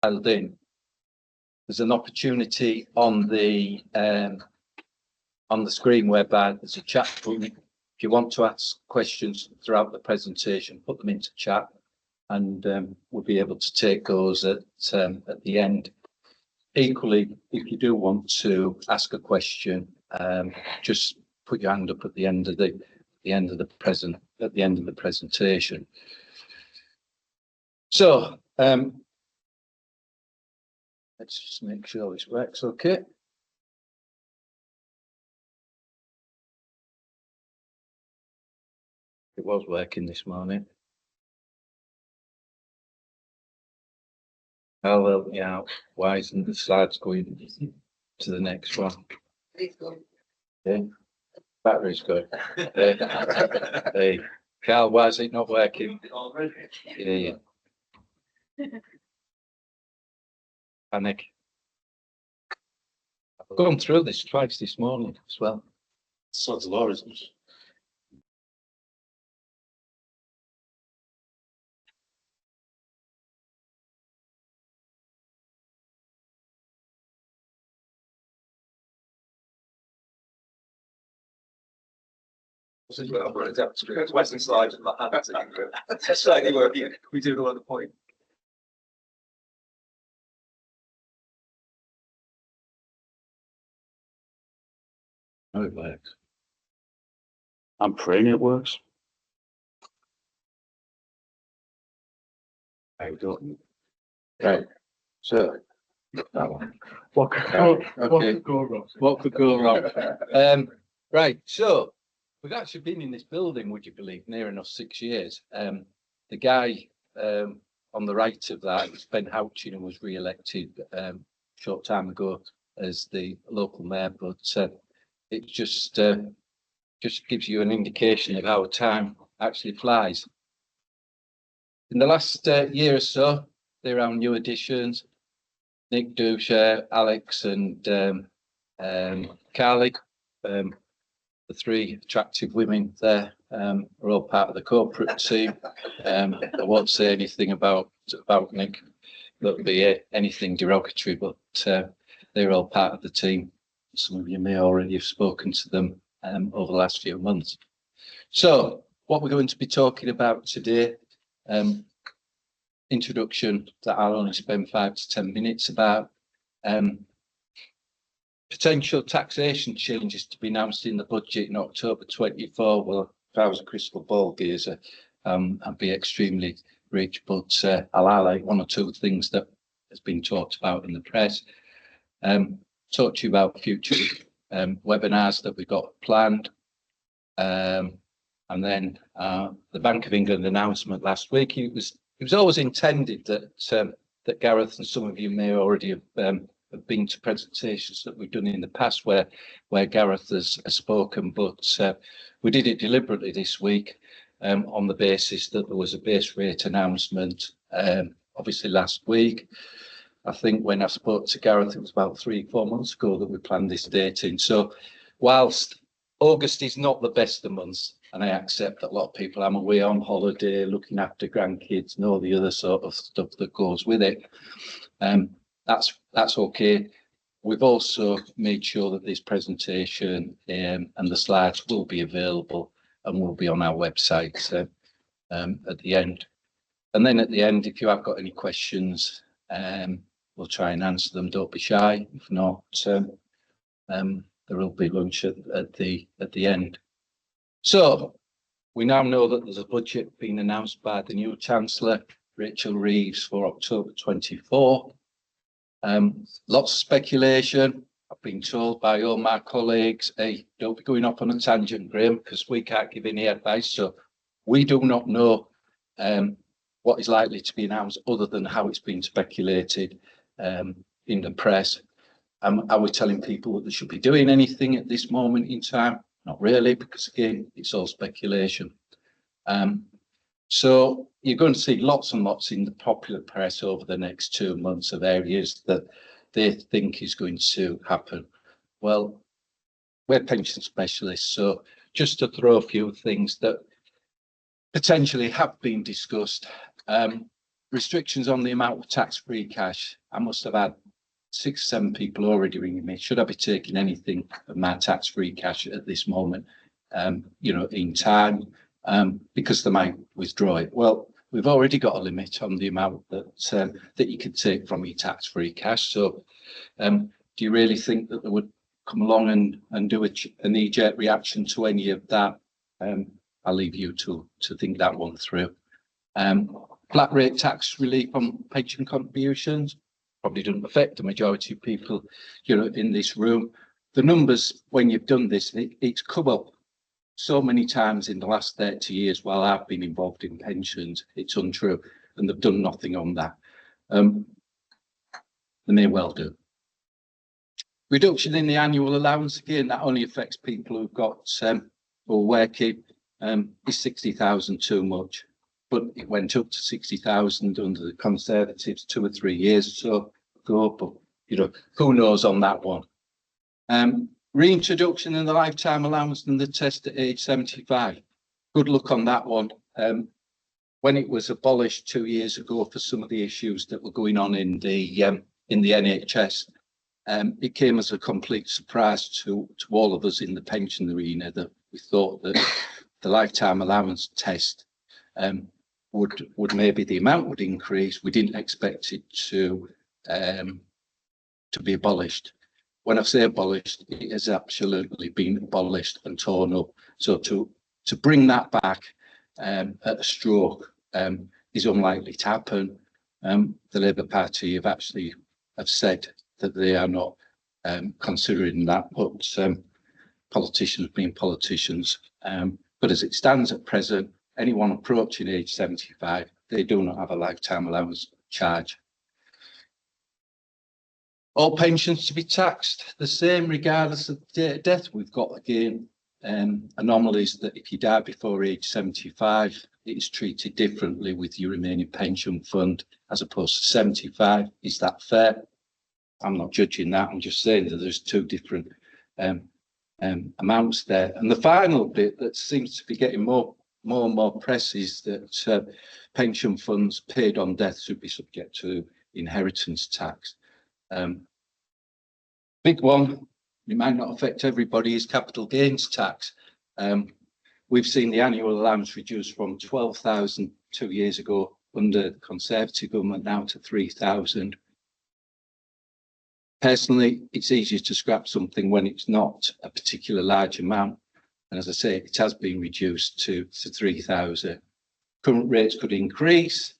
dialed in, there's an opportunity on the screen whereby there's a chat button. If you want to ask questions throughout the presentation, put them into chat, and we'll be able to take those at the end. Equally, if you do want to ask a question, just put your hand up at the end of the presentation. So let's just make sure this works okay. It was working this morning. I'll help you out. Why isn't the slides going to the next one? Please go. Yeah. Battery's good. Hey, Carl, why is it not working? Yeah. Panic. I've gone through this twice this morning as well. Sod's law, isn't it? Western side of the That's slightly working. We do it all at the point. Oh, it works. I'm praying it works. I don't. Right. So that one. What could go wrong? What could go wrong? Right. So we've actually been in this building, would you believe, near enough 6 years. The guy on the right of that is Ben Houchin, and was re-elected short time ago as the local mayor, but it just gives you an indication of how time actually flies. In the last year or so, there are new additions: Nick, Dusha, Alex, and Carly. The three attractive women there are all part of the corporate team. I won't say anything about Nick. That'll be anything derogatory, but they're all part of the team. Some of you may already have spoken to them over the last few months. So what we're going to be talking about today, introduction that I'll only spend 5 to 10 minutes about, potential taxation changes to be announced in the budget in October 24. Well, if I was a crystal ball gazer, I'd be extremely rich, but I'll highlight 1 or 2 things that has been talked about in the press. Talk to you about future webinars that we've got planned. And then the Bank of England announcement last week. It was always intended that Gareth and some of you may already have been to presentations that we've done in the past where Gareth has spoken, but we did it deliberately this week on the basis that there was a base rate announcement obviously last week. I think when I spoke to Gareth, it was about 3-4 months ago that we planned this date in. So whilst August is not the best of months, and I accept that a lot of people, I'm away on holiday, looking after grandkids and all the other sort of stuff that goes with it, that's okay. We've also made sure that this presentation and the slides will be available and will be on our website at the end. And then at the end, if you have got any questions, we'll try and answer them. Don't be shy. If not, there will be lunch at the end. So we now know that there's a budget being announced by the new Chancellor, Rachel Reeves, for October 24. Lots of speculation. I've been told by all my colleagues, hey, don't be going off on a tangent, Graham, because we can't give any advice. So we do not know what is likely to be announced other than how it's been speculated in the press. Are we telling people that they should be doing anything at this moment in time? Not really, because again, it's all speculation. So you're going to see lots and lots in the popular press over the next 2 months of areas that they think is going to happen. Well, we're pension specialists, so just to throw a few things that potentially have been discussed. restrictions on the amount of tax-free cash. I must have had 6 or 7 people already ringing me. Should I be taking anything of my tax-free cash at this moment? In time, because they might withdraw it. Well, we've already got a limit on the amount that you can take from your tax-free cash. So, do you really think that they would come along and do a knee-jerk reaction to any of that? I'll leave you to think that one through. Flat rate tax relief on pension contributions probably doesn't affect the majority of people, in this room. The numbers, when you've done this, it's come up so many times in the last 30 years while I've been involved in pensions. It's untrue, and they've done nothing on that. They may well do. Reduction in the annual allowance, again, that only affects people who've got or working. Is 60,000 too much? But it went up to 60,000 under the Conservatives 2 or 3 years or so ago. But who knows on that one? Reintroduction in the lifetime allowance and the test at age 75. Good luck on that one. When it was abolished 2 years ago for some of the issues that were going on in the NHS, it came as a complete surprise to all of us in the pension arena that we thought that the lifetime allowance test would maybe the amount would increase. We didn't expect it to be abolished. When I say abolished, it has absolutely been abolished and torn up. So to bring that back at a stroke is unlikely to happen. The Labour Party have said that they are not considering that, but politicians being politicians. But as it stands at present, anyone approaching age 75, they do not have a lifetime allowance charge. All pensions to be taxed the same regardless of death. We've got, again, anomalies that if you die before age 75, it is treated differently with your remaining pension fund as opposed to 75. Is that fair? I'm not judging that. I'm just saying that there's 2 different amounts there. And the final bit that seems to be getting more and more press is that pension funds paid on death should be subject to inheritance tax. Big one, it might not affect everybody, is capital gains tax. We've seen the annual allowance reduced from 12,000 2 years ago under the Conservative government now to 3,000. Personally, it's easier to scrap something when it's not a particular large amount. And as I say, it has been reduced to 3,000. Current rates could increase.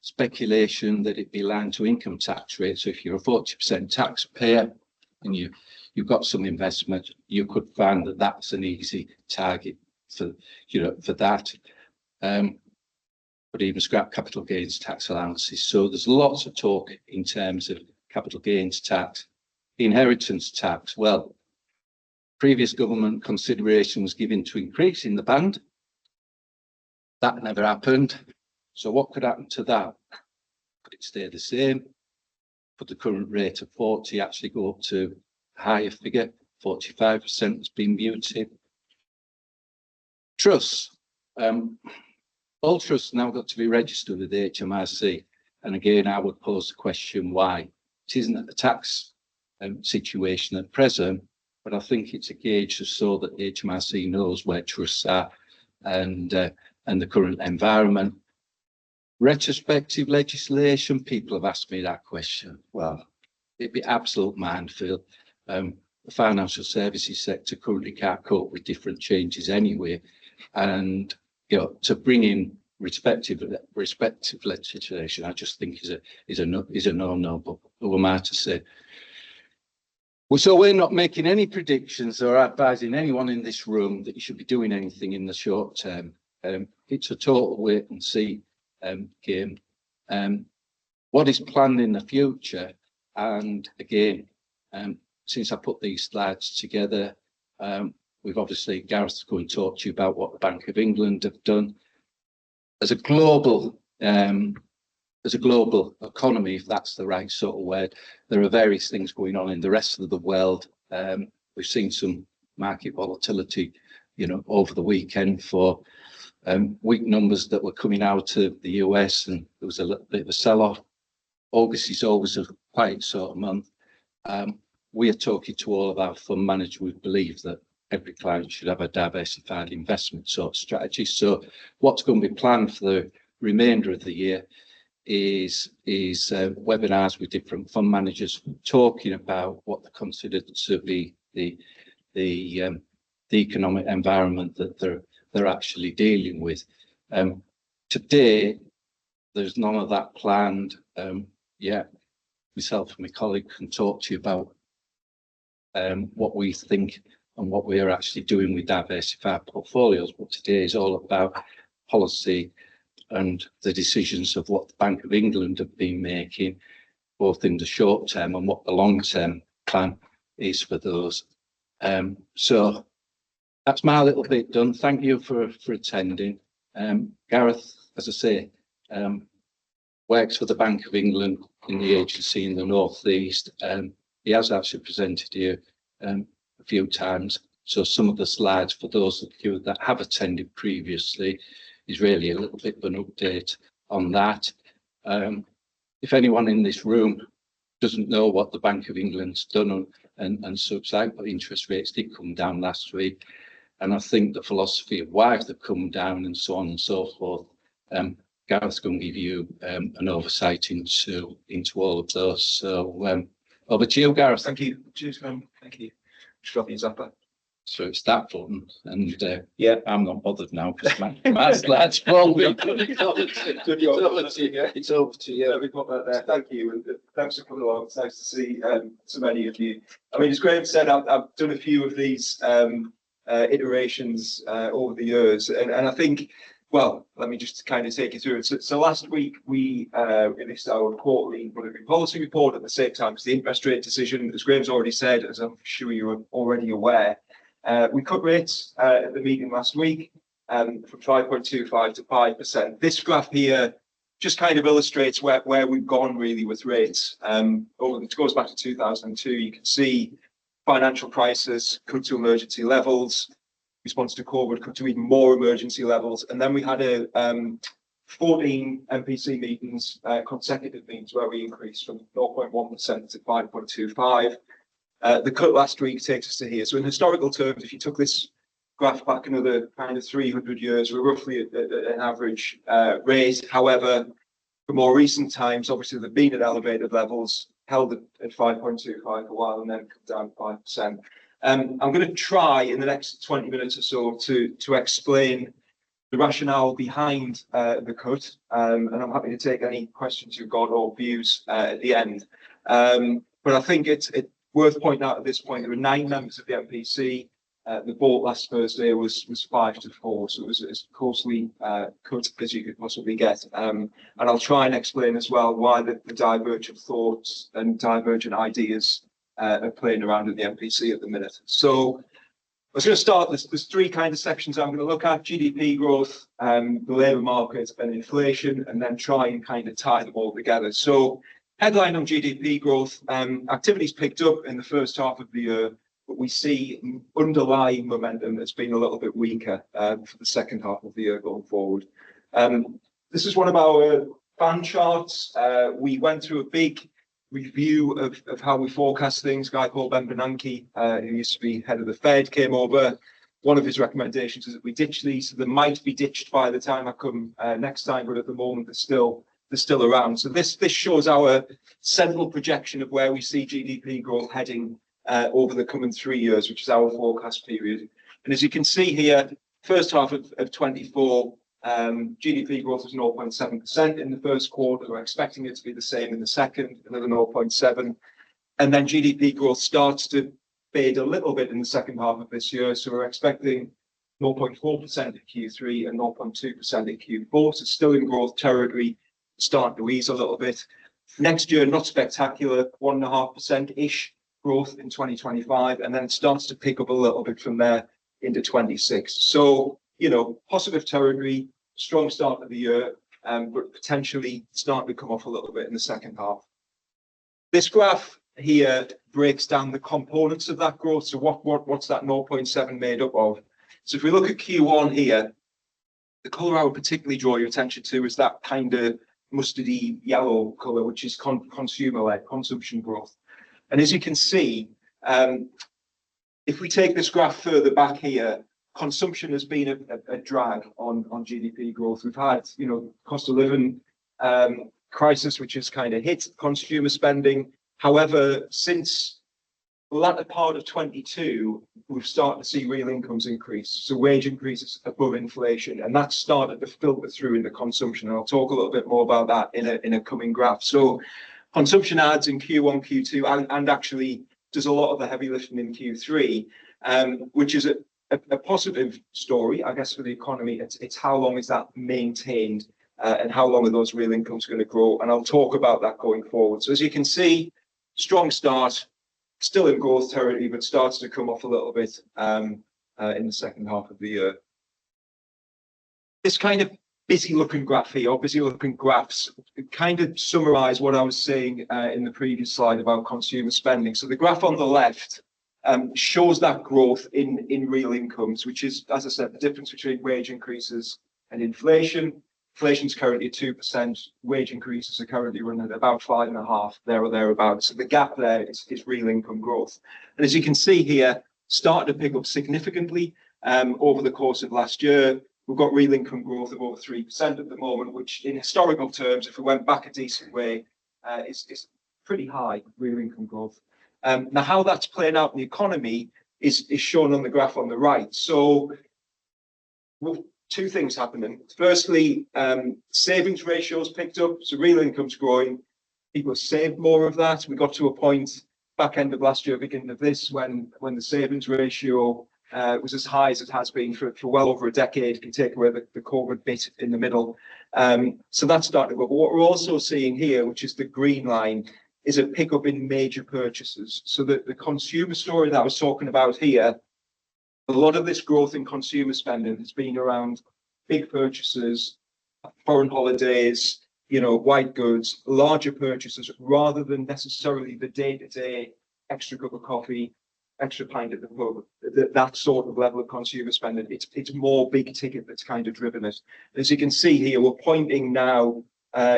Speculation that it'd be aligned to income tax rates. So if you're a 40% taxpayer and you've got some investment, you could find that that's an easy target for that. But even scrap capital gains tax allowances. So there's lots of talk in terms of capital gains tax. Inheritance tax, well, previous government consideration was given to increasing the band. That never happened. So what could happen to that? Could it stay the same? Could the current rate of 40 actually go up to a higher figure? 45% has been muted. Trusts. All trusts now got to be registered with the HMRC. And again, I would pose the question why. It isn't a tax situation at present, but I think it's a gauge so that the HMRC knows where trusts are and the current environment. Retrospective legislation, people have asked me that question. Well, it'd be absolute minefield. The financial services sector currently can't cope with different changes anyway. And to bring in respective legislation, I just think is a no-no. But who am I to say? Well, so we're not making any predictions or advising anyone in this room that you should be doing anything in the short term. It's a total wait and see game. What is planned in the future? And again, since I put these slides together, we've obviously, Gareth's going to talk to you about what the Bank of England have done. As a global economy, if that's the right sort of word, there are various things going on in the rest of the world. We've seen some market volatility, over the weekend for weak numbers that were coming out of the US, and there was a little bit of a sell-off. August is always a quiet sort of month. We are talking to all of our fund managers. We believe that every client should have a diversified investment sort of strategy. So what's going to be planned for the remainder of the year is webinars with different fund managers talking about what they consider to be the economic environment that they're actually dealing with. Today, there's none of that planned yet. Myself and my colleague can talk to you about what we think and what we are actually doing with diversified portfolios. But today is all about policy and the decisions of what the Bank of England have been making, both in the short term and what the long-term plan is for those. So that's my little bit done. Thank you for attending. Gareth, as I say, works for the Bank of England in the agency in the North East. He has actually presented here a few times. So some of the slides for those of you that have attended previously is really a little bit of an update on that. If anyone in this room doesn't know what the Bank of England's done and such like, but interest rates did come down last week. And I think the philosophy of why they've come down and so on and so forth, Gareth's going to give you an oversight into all of those. So over to you, Gareth. Thank you. Cheers, man. Thank you. Drop your zapper. So it's that button, and Yeah, I'm not bothered now because my slides fall. It's over to you. We've got that there. Thank you, and thanks for coming along. It's nice to see so many of you. I mean, as Graham said, I've done a few of these iterations over the years, and I think, well, let me just kind of take you through it. So last week we released our quarterly monetary policy report at the same time as the interest rate decision. As Graham's already said, as I'm sure you're already aware, we cut rates at the meeting last week from 5.25 to 5%. This graph here just kind of illustrates where we've gone really with rates. It goes back to 2002. You can see financial crisis cut to emergency levels, response to COVID cut to even more emergency levels, and then we had 14 MPC meetings, consecutive meetings, where we increased from 0.1% to 5.25. The cut last week takes us to here. So in historical terms, if you took this graph back another kind of 300 years, we're roughly at an average rate. However, for more recent times, obviously they've been at elevated levels, held at 5.25 for a while, and then come down 5%. I'm going to try in the next 20 minutes or so to explain the rationale behind the cut, and I'm happy to take any questions you've got or views at the end. But I think it's worth pointing out at this point there were 9 members of the MPC. The vote last Thursday was 5-4, so it was as closely cut as you could possibly get. And I'll try and explain as well why the divergent thoughts and divergent ideas are playing around in the MPC at the minute. So I was going to start, there's 3 kind of sections I'm going to look at: GDP growth, the labour market and inflation, and then try and kind of tie them all together. So headline on GDP growth, activity's picked up in the first half of the year, but we see underlying momentum that's been a little bit weaker for the second half of the year going forward. This is one of our band charts. We went through a big review of how we forecast things. A guy called Ben Bernanke, who used to be head of the Fed, came over. One of his recommendations is that we ditch these. So they might be ditched by the time I come next time, but at the moment they're still around. So this shows our central projection of where we see GDP growth heading over the coming 3 years, which is our forecast period. And as you can see here, first half of 24, GDP growth was 0.7% in the first quarter. We're expecting it to be the same in the second, another 0.7. And then GDP growth starts to fade a little bit in the second half of this year. So we're expecting 0.4% in Q3 and 0.2% in Q4. So still in growth territory, starting to ease a little bit. Next year, not spectacular, 1.5%-ish growth in 2025. And then it starts to pick up a little bit from there into 26. So, you know, positive territory, strong start of the year, but potentially starting to come off a little bit in the second half. This graph here breaks down the components of that growth. So what's that 0.7 made up of? So if we look at Q1 here, The colour I would particularly draw your attention to is that kind of mustardy yellow colour, which is consumer-led, consumption growth. And as you can see, if we take this graph further back here, consumption has been a drag on GDP growth. We've had, cost of living crisis, which has kind of hit consumer spending. However, since the latter part of 22, we've started to see real incomes increase. So wage increases above inflation, and that's started to filter through into consumption. And I'll talk a little bit more about that in a coming graph. So consumption adds in Q1, Q2, and actually does a lot of the heavy lifting in Q3, which is a positive story, I guess, for the economy. It's how long is that maintained, and how long are those real incomes going to grow? And I'll talk about that going forward. So as you can see, strong start, still in growth territory, but starts to come off a little bit in the second half of the year. This kind of busy looking graph here, or busy looking graphs, kind of summarize what I was saying in the previous slide about consumer spending. So the graph on the left shows that growth in real incomes, which is, as I said, the difference between wage increases and inflation. Inflation is currently at 2%. Wage increases are currently running at about 5.5%, there or thereabouts. So the gap there is real income growth. And as you can see here, started to pick up significantly over the course of last year. We've got real income growth of over 3% at the moment, which in historical terms, if we went back a decent way, is pretty high real income growth. Now, how that's playing out in the economy is shown on the graph on the right. So, well, two things happening. Firstly, savings ratios picked up, so real income's growing. People have saved more of that. We got to a point back end of last year, beginning of this, when the savings ratio was as high as it has been for well over a decade, if you take away the COVID bit in the middle. So that's starting to go. But what we're also seeing here, which is the green line, is a pickup in major purchases. So the consumer story that I was talking about here, a lot of this growth in consumer spending has been around big purchases, foreign holidays, white goods, larger purchases, rather than necessarily the day-to-day extra cup of coffee, extra pint at the pub, that sort of level of consumer spending. It's more big ticket that's kind of driven it. As you can see here, we're pointing now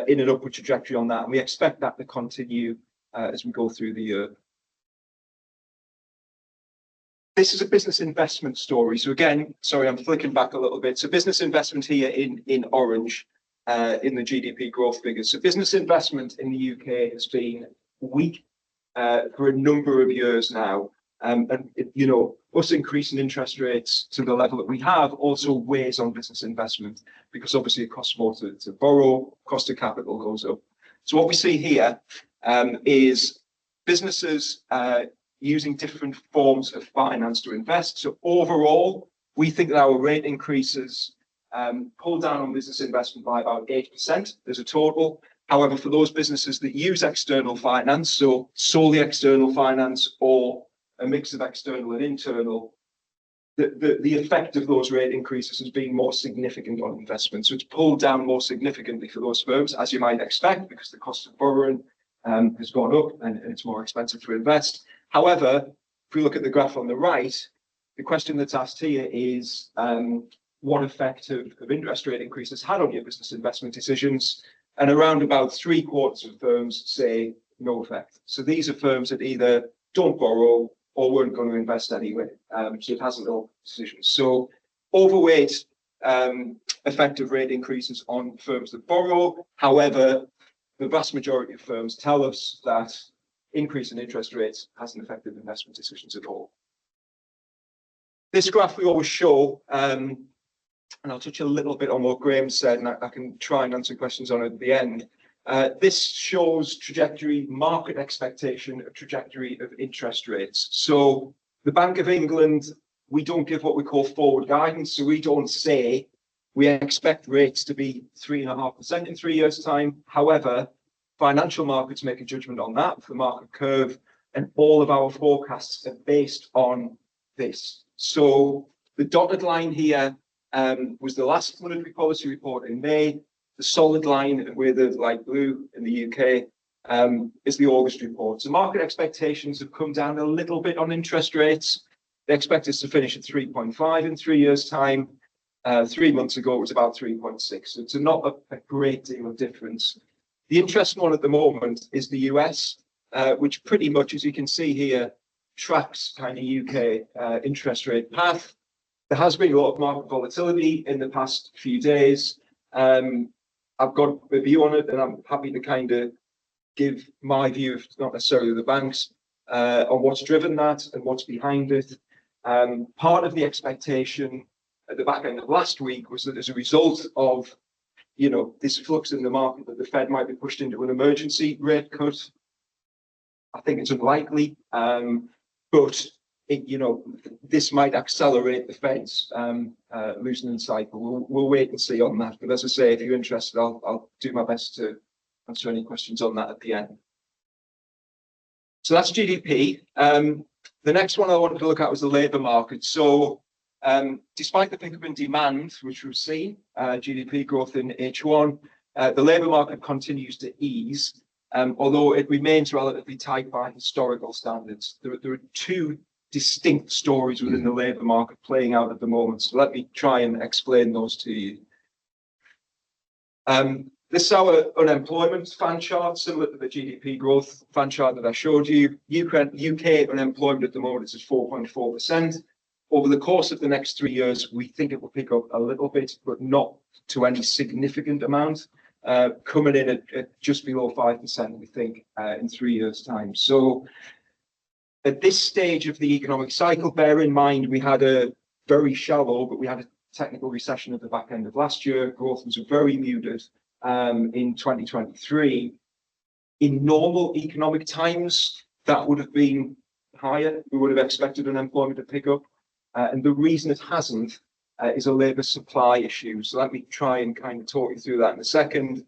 in an upward trajectory on that, and we expect that to continue as we go through the year. This is a business investment story. So again, sorry, I'm flicking back a little bit. So business investment here in orange in the GDP growth figures. So business investment in the UK has been weak for a number of years now. And us increasing interest rates to the level that we have also weighs on business investment, because obviously it costs more to borrow, cost of capital goes up. So what we see here is businesses using different forms of finance to invest. So overall, we think that our rate increases pull down on business investment by about 8% as a total. However, for those businesses that use external finance, so solely external finance or a mix of external and internal, the effect of those rate increases has been more significant on investment. So it's pulled down more significantly for those firms, as you might expect, because the cost of borrowing has gone up and it's more expensive to invest. However, if we look at the graph on the right, the question that's asked here is what effect of interest rate increases had on your business investment decisions? And around about 3/4 of firms say no effect. So these are firms that either don't borrow or weren't going to invest anyway. So it hasn't all decisions. So overweight effective rate increases on firms that borrow. However, the vast majority of firms tell us that increase in interest rates hasn't affected investment decisions at all. This graph we always show, and I'll touch a little bit on what Graham said, and I can try and answer questions on it at the end. This shows trajectory, market expectation of trajectory of interest rates. So the Bank of England, we don't give what we call forward guidance. So we don't say we expect rates to be 3.5% in 3 years' time. However, financial markets make a judgment on that, the market curve, and all of our forecasts are based on this. So the dotted line here was the last monetary policy report in May. The solid line with the light blue in the UK is the August report. So market expectations have come down a little bit on interest rates. They expect us to finish at 3.5 in 3 years' time. 3 months ago, it was about 3.6. So it's not a great deal of difference. The interesting one at the moment is the US, which pretty much, as you can see here, tracks kind of UK interest rate path. There has been a lot of market volatility in the past few days. I've got a view on it, and I'm happy to kind of give my view of not necessarily the banks on what's driven that and what's behind it. Part of the expectation at the back end of last week was that as a result of this flux in the market, that the Fed might be pushed into an emergency rate cut. I think it's unlikely, but this might accelerate the Fed's loosening cycle. We'll wait and see on that. But as I say, if you're interested, I'll do my best to answer any questions on that at the end. So that's GDP. The next one I wanted to look at was the labour market. So despite the pickup in demand, which we've seen, GDP growth in H1, the labour market continues to ease, although it remains relatively tight by historical standards. There are two distinct stories within the labour market playing out at the moment. So let me try and explain those to you. This is our unemployment fan chart, similar to the GDP growth fan chart that I showed you. UK unemployment at the moment is at 4.4%. Over the course of the next 3 years, we think it will pick up a little bit, but not to any significant amount, coming in at just below 5%, we think, in 3 years' time. So at this stage of the economic cycle, bear in mind we had a very shallow, but we had a technical recession at the back end of last year. Growth was very muted in 2023. In normal economic times, that would have been higher. We would have expected unemployment to pick up. And the reason it hasn't is a labour supply issue. So let me try and kind of talk you through that in a second.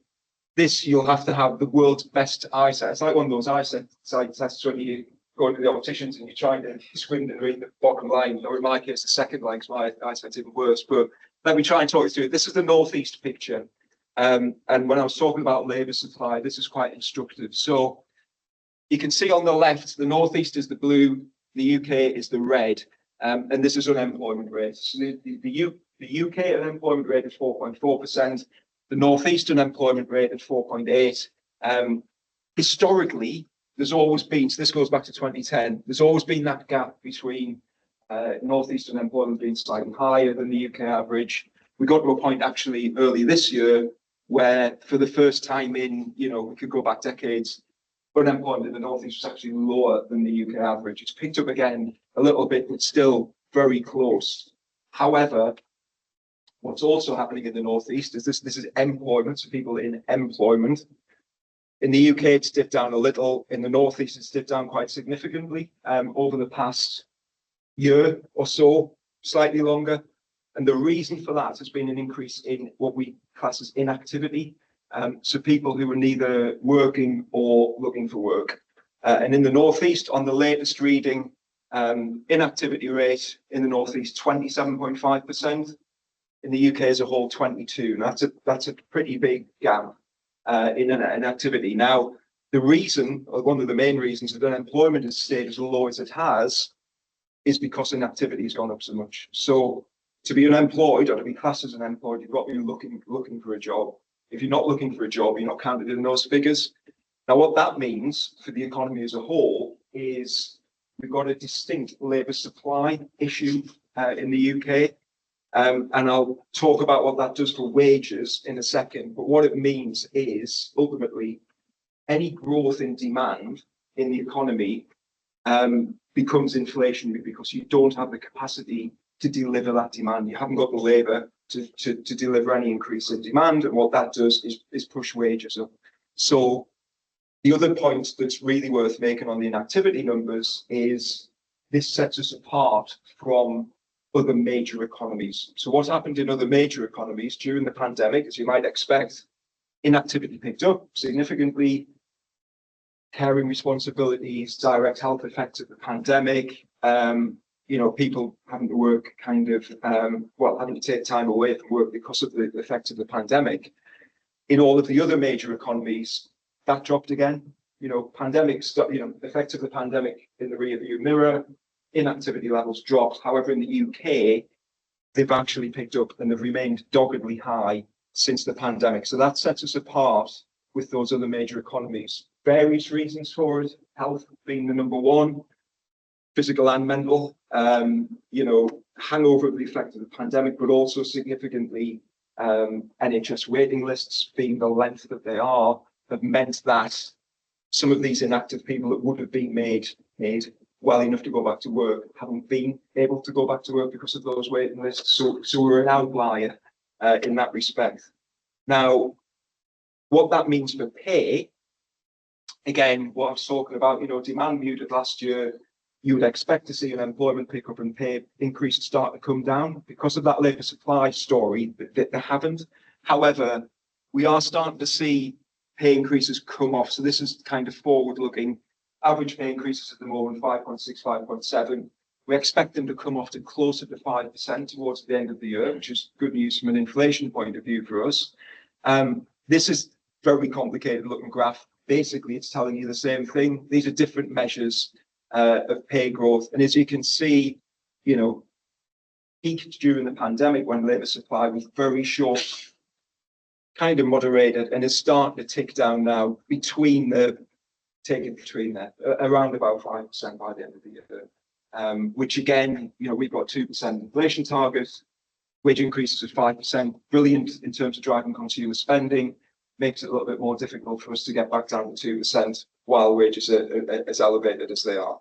This, you'll have to have the world's best eyesight. It's like one of those eyesight tests when you go to the opticians and you're trying to squint and read the bottom line, or in my case, the second line, because my eyesight's even worse. But let me try and talk you through it. This is the northeast picture. And when I was talking about labour supply, this is quite instructive. So you can see on the left, the northeast is the blue, the UK is the red. And this is unemployment rate. So the UK unemployment rate is 4.4%. The northeast unemployment rate is 4.8%. Historically, there's always been, so this goes back to 2010, there's always been that gap between northeast unemployment being slightly higher than the UK average. We got to a point actually early this year where for the first time in, we could go back decades, unemployment in the northeast was actually lower than the UK average. It's picked up again a little bit, but still very close. However, what's also happening in the northeast is this is employment, so people in employment. In the UK, it's dipped down a little. In the northeast, it's dipped down quite significantly over the past year or so, slightly longer. And the reason for that has been an increase in what we class as inactivity. So people who are neither working or looking for work. And in the northeast, on the latest reading, inactivity rate in the northeast 27.5%. In the UK as a whole, 22%. Now that's a pretty big gap in activity. Now, the reason, or one of the main reasons that unemployment has stayed as low as it has, is because inactivity has gone up so much. So to be unemployed or to be classed as unemployed, you've got to be looking for a job. If you're not looking for a job, you're not counted in those figures. Now, what that means for the economy as a whole is we've got a distinct labour supply issue in the UK. And I'll talk about what that does for wages in a second. But what it means is ultimately any growth in demand in the economy becomes inflationary because you don't have the capacity to deliver that demand. You haven't got the labour to deliver any increase in demand. And what that does is push wages up. So the other point that's really worth making on the inactivity numbers is this sets us apart from other major economies. So what happened in other major economies during the pandemic, as you might expect, inactivity picked up significantly. Caring responsibilities, direct health effects of the pandemic, people having to work having to take time away from work because of the effects of the pandemic. In all of the other major economies, that dropped again. Effects of the pandemic in the rearview mirror, inactivity levels dropped. However, in the UK, they've actually picked up and they've remained doggedly high since the pandemic. So that sets us apart with those other major economies. Various reasons for it, health being the number one, physical and mental, hangover of the effect of the pandemic, but also significantly NHS waiting lists being the length that they are, have meant that some of these inactive people that would have been made well enough to go back to work haven't been able to go back to work because of those waiting lists. So we're an outlier in that respect. Now, what that means for pay, again, what I was talking about, demand muted last year, you would expect to see an employment pickup and pay increases start to come down because of that labour supply story that they haven't. However, we are starting to see pay increases come off. So this is kind of forward looking. Average pay increases at the moment, 5.6, 5.7. We expect them to come off to closer to 5% towards the end of the year, which is good news from an inflation point of view for us. This is very complicated looking graph. Basically, it's telling you the same thing. These are different measures of pay growth. And as you can see, peaked during the pandemic when labour supply was very short, kind of moderated, and is starting to tick down now around about 5% by the end of the year. Which again, we've got 2% inflation target, wage increases of 5%, brilliant in terms of driving consumer spending, makes it a little bit more difficult for us to get back down to 2% while wages are as elevated as they are.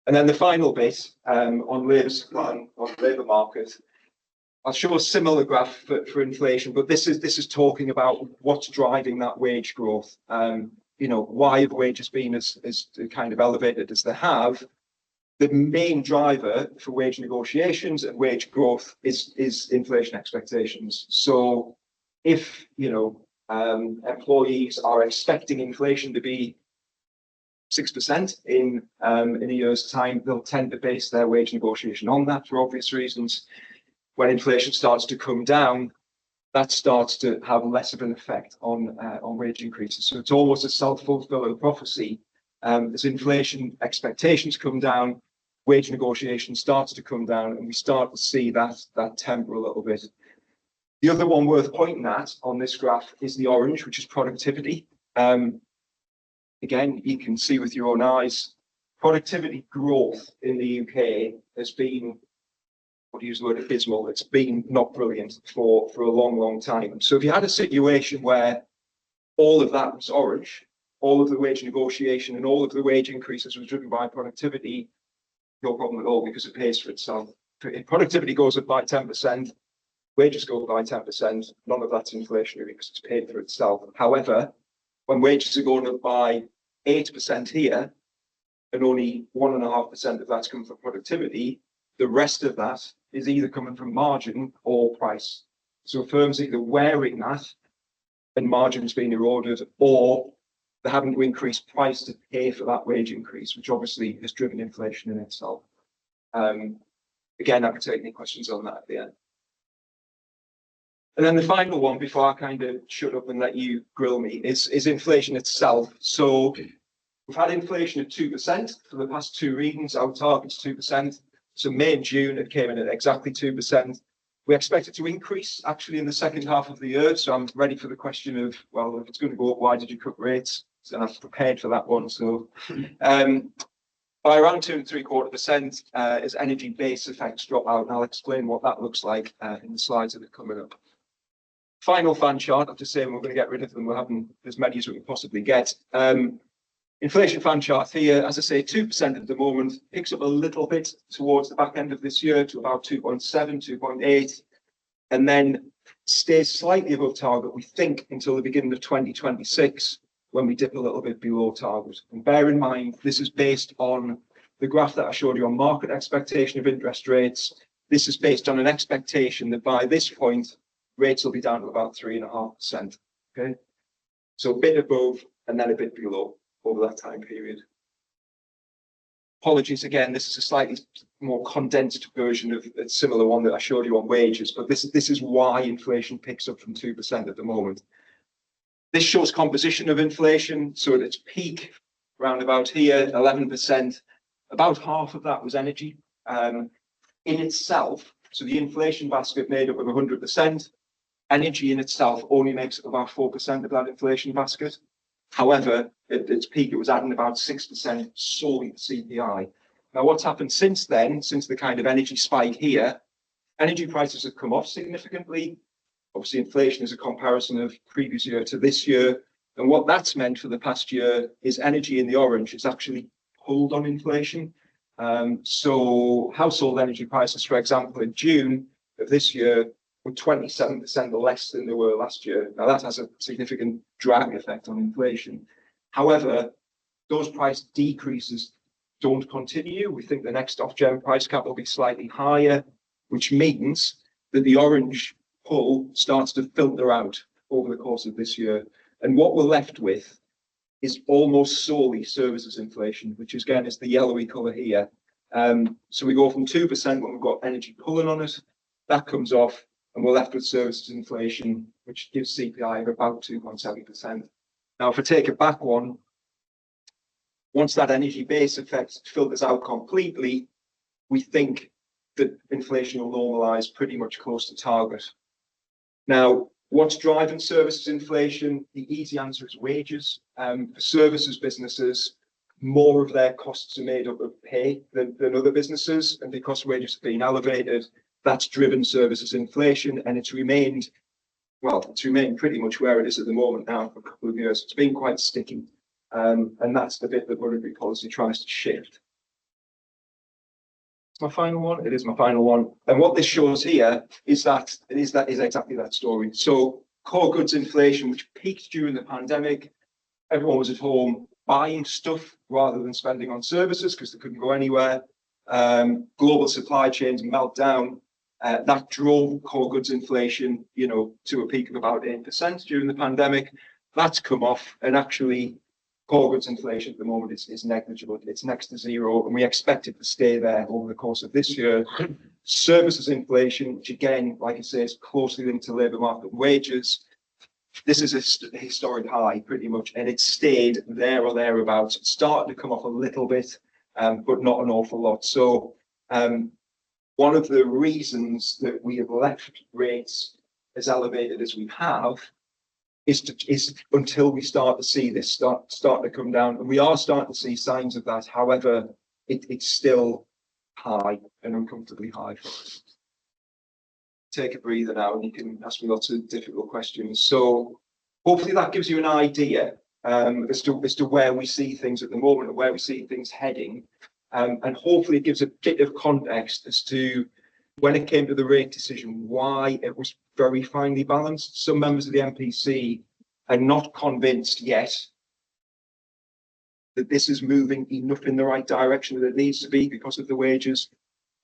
And then the final bit on labour supply, on the labour market, I'll show a similar graph for inflation, but this is talking about what's driving that wage growth. Why have wages been as kind of elevated as they have? The main driver for wage negotiations and wage growth is inflation expectations. So if employees are expecting inflation to be 6% in a year's time, they'll tend to base their wage negotiation on that for obvious reasons. When inflation starts to come down, that starts to have less of an effect on wage increases. So it's almost a self-fulfilling prophecy. As inflation expectations come down, wage negotiation starts to come down, and we start to see that temper a little bit. The other one worth pointing at on this graph is the orange, which is productivity. Again, you can see with your own eyes, productivity growth in the UK has been, I'll use the word abysmal, it's been not brilliant for a long, long time. So if you had a situation where all of that was orange, all of the wage negotiation and all of the wage increases was driven by productivity, no problem at all because it pays for itself. If productivity goes up by 10%, wages go up by 10%, none of that's inflationary because it's paid for itself. However, when wages are going up by 8% here, and only 1.5% of that's coming from productivity, the rest of that is either coming from margin or price. So firms are either wearing that and margin's being eroded, or they're having to increase price to pay for that wage increase, which obviously has driven inflation in itself. Again, I can take any questions on that at the end. And then the final one, before I kind of shut up and let you grill me, is inflation itself. So we've had inflation at 2% for the past two readings. Our target's 2%. So May and June, it came in at exactly 2%. We expect it to increase actually in the second half of the year. So I'm ready for the question of, well, if it's going to go up, why did you cut rates? And I've prepared for that one. So by around 2.75% as energy base effects drop out, and I'll explain what that looks like in the slides that are coming up. Final fan chart, I'm just saying we're going to get rid of them. We're having as many as we can possibly get. Inflation fan chart here, as I say, 2% at the moment, picks up a little bit towards the back end of this year to about 2.7, 2.8, and then stays slightly above target, we think, until the beginning of 2026, when we dip a little bit below target. And bear in mind, this is based on the graph that I showed you on market expectation of interest rates. This is based on an expectation that by this point, rates will be down to about 3.5%. Okay, so a bit above and then a bit below over that time period. Apologies again, this is a slightly more condensed version of a similar one that I showed you on wages, but this is why inflation picks up from 2% at the moment. This shows composition of inflation. So at its peak, around about here, 11%, about half of that was energy. In itself, So the inflation basket made up of 100%. Energy in itself only makes up about 4% of that inflation basket. However, at its peak, it was adding about 6% solely to CPI. Now, what's happened since then, since the kind of energy spike here, energy prices have come off significantly. Obviously, inflation is a comparison of previous year to this year. And what that's meant for the past year is energy in the orange is actually pulled on inflation. So household energy prices, for example, in June of this year were 27% less than they were last year. Now, that has a significant drag effect on inflation. However, those price decreases don't continue. We think the next Ofgem price cap will be slightly higher, which means that the orange pull starts to filter out over the course of this year. And what we're left with is almost solely services inflation, which again is the yellowy colour here. So we go from 2% when we've got energy pulling on it, that comes off, and we're left with services inflation, which gives CPI of about 2.7%. Now, if I take it back one, once that energy base effect filters out completely, we think that inflation will normalise pretty much close to target. Now, what's driving services inflation? The easy answer is wages. For services businesses, more of their costs are made up of pay than other businesses. And because wages have been elevated, that's driven services inflation. And it's remained pretty much where it is at the moment now for a couple of years. It's been quite sticky. And that's the bit that monetary policy tries to shift. It's my final one. It is my final one. And what this shows here is exactly that story. So core goods inflation, which peaked during the pandemic, everyone was at home buying stuff rather than spending on services because they couldn't go anywhere. Global supply chains melt down. That drove core goods inflation, to a peak of about 8% during the pandemic. That's come off, and actually core goods inflation at the moment is negligible. It's next to zero, and we expect it to stay there over the course of this year. Services inflation, which again, like I say, is closely linked to labour market wages. This is a historic high, pretty much, and it's stayed there or thereabouts. It's starting to come off a little bit, but not an awful lot. So one of the reasons that we have left rates as elevated as we have is until we start to see this start to come down. And we are starting to see signs of that. However, it's still high and uncomfortably high for us. Take a breather now, and you can ask me lots of difficult questions. So hopefully that gives you an idea as to where we see things at the moment and where we see things heading. And hopefully it gives a bit of context as to when it came to the rate decision, why it was very finely balanced. Some members of the MPC are not convinced yet that this is moving enough in the right direction that it needs to be because of the wages.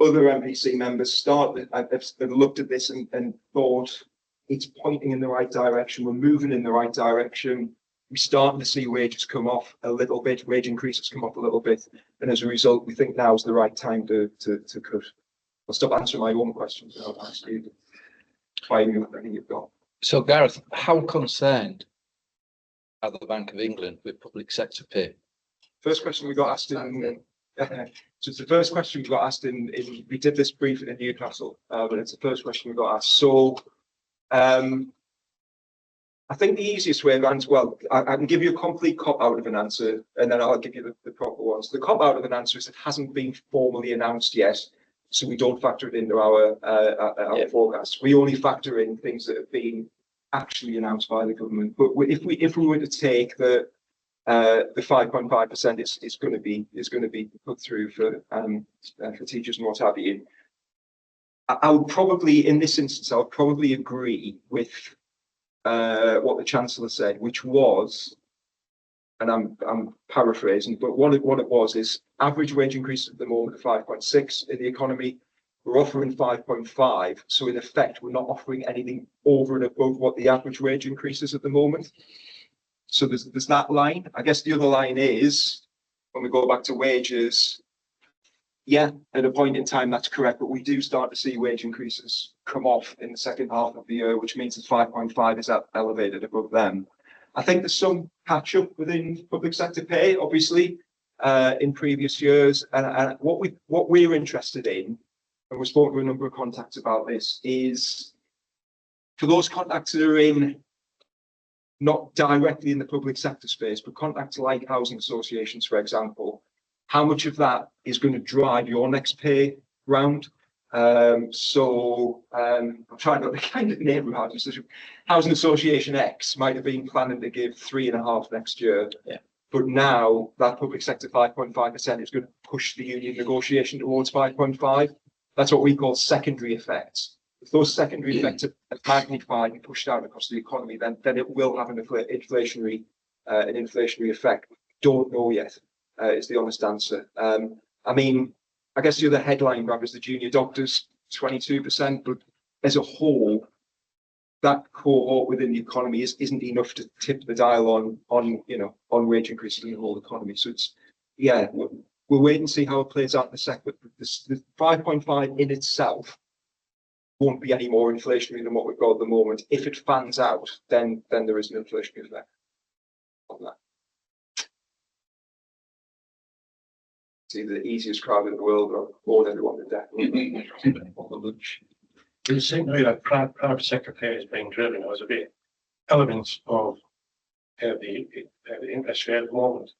Other MPC members have looked at this and thought it's pointing in the right direction. We're moving in the right direction. We're starting to see wages come off a little bit, wage increases come off a little bit. And as a result, we think now is the right time to cut. I'll stop answering my own questions and I'll ask you anything you've got. So, Gareth, how concerned are the Bank of England with public sector pay? First question we got asked in. So it's the first question we got asked in we did this briefing in Newcastle, but it's the first question we got asked. So I think the easiest way of answer, well, I can give you a complete cop out of an answer, and then I'll give you the proper ones. The cop out of an answer is it hasn't been formally announced yet, so we don't factor it into our forecast. We only factor in things that have been actually announced by the government. But if we were to take the 5.5% is going to be put through for teachers and what have you, I would probably, in this instance, I would probably agree with what the Chancellor said, which was, and I'm paraphrasing, but what it was is average wage increase at the moment at 5.6 in the economy. We're offering 5.5, so in effect, we're not offering anything over and above what the average wage increase is at the moment. So there's that line. I guess the other line is when we go back to wages. Yeah, at a point in time, that's correct, but we do start to see wage increases come off in the second half of the year, which means that 5.5 is elevated above them. I think there's some catch up within public sector pay, obviously, in previous years, and what we're interested in, and we've spoken to a number of contacts about this, is for those contacts that are in not directly in the public sector space, but contacts like housing associations, for example, how much of that is going to drive your next pay round? I'm trying not to kind of name housing association X might have been planning to give 3.5 next year. Yeah. But now that public sector 5.5% is going to push the union negotiation towards 5.5. That's what we call secondary effects. If those secondary effects are magnified and pushed out across the economy, then it will have an inflationary effect. Don't know yet, is the honest answer. I mean, I guess the other headline grab is the junior doctors, 22%, but as a whole, that cohort within the economy isn't enough to tip the dial on wage increases in the whole economy. So it's, yeah, we'll wait and see how it plays out in a sec. But the 5.5 in itself won't be any more inflationary than what we've got at the moment. If it fans out, then there is an inflationary effect on that. It's either the easiest crowd in the world or more everyone to death on the lunch. It seems to me that private sector pay is being driven as a bit elements of the interest rate at the moment.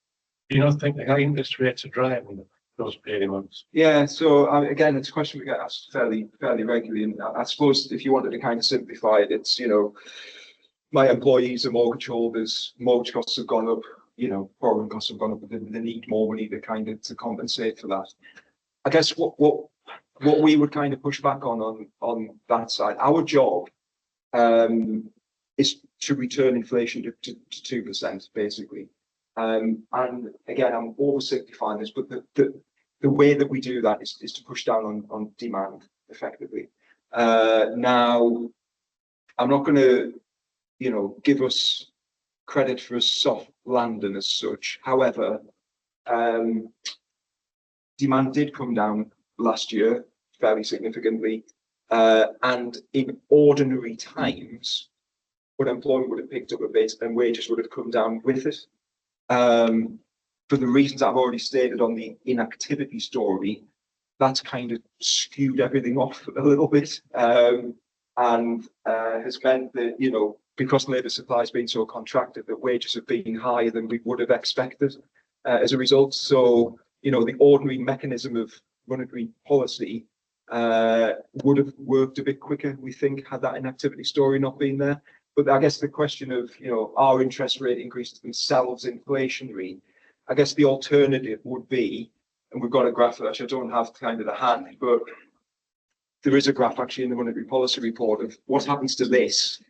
Do you not think the high interest rates are driving those pay amounts? Yeah, so again, it's a question we get asked fairly regularly, and I suppose if you wanted to kind of simplify it, it's, you know, my employees are mortgage holders, mortgage costs have gone up, you know, borrowing costs have gone up, but they need more money to kind of to compensate for that. I guess what we would kind of push back on that side, our job is to return inflation to 2%, basically. And again, I'm oversimplifying this, but the way that we do that is to push down on demand effectively. Now, I'm not going to, you know, give us credit for a soft landing as such. However, demand did come down last year fairly significantly, and in ordinary times, unemployment would have picked up a bit and wages would have come down with it. For the reasons I've already stated on the inactivity story, that's kind of skewed everything off a little bit, and has meant that, you know, because labour supply has been so contracted, that wages have been higher than we would have expected as a result. So, you know, the ordinary mechanism of monetary policy would have worked a bit quicker, we think, had that inactivity story not been there. But I guess the question of, you know, are interest rate increases themselves inflationary? I guess the alternative would be, and we've got a graph which I don't have kind of the hand, but there is a graph actually in the monetary policy report of what happens to this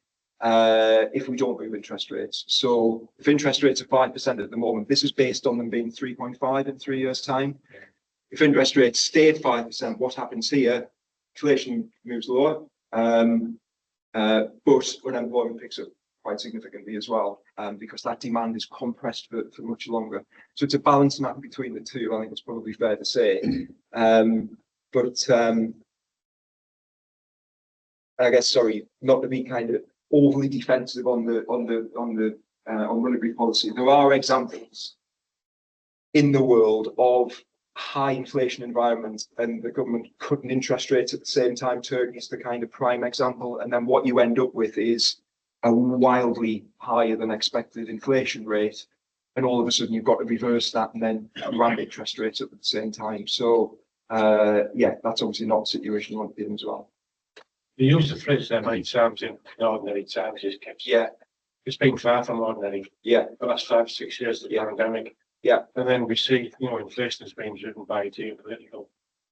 if we don't move interest rates. So if interest rates are 5% at the moment, this is based on them being 3.5 in 3 years' time. If interest rates stay at 5%, what happens here? Inflation moves lower, but unemployment picks up quite significantly as well, because that demand is compressed for much longer. So it's a balancing act between the two, I think it's probably fair to say. But I guess, sorry, not to be kind of overly defensive on monetary policy. There are examples in the world of high inflation environments and the government cutting interest rates at the same time. Turkey is the kind of prime example. And then what you end up with is a wildly higher than expected inflation rate. And all of a sudden you've got to reverse that and then ramp interest rates up at the same time. So yeah, that's obviously not a situation you want to be in as well. You use the phrase there many times in ordinary times, yeah. It's been far from ordinary. Yeah. The last 5 or 6 years of the pandemic. Yeah. And then we see, you know, inflation has been driven by geopolitical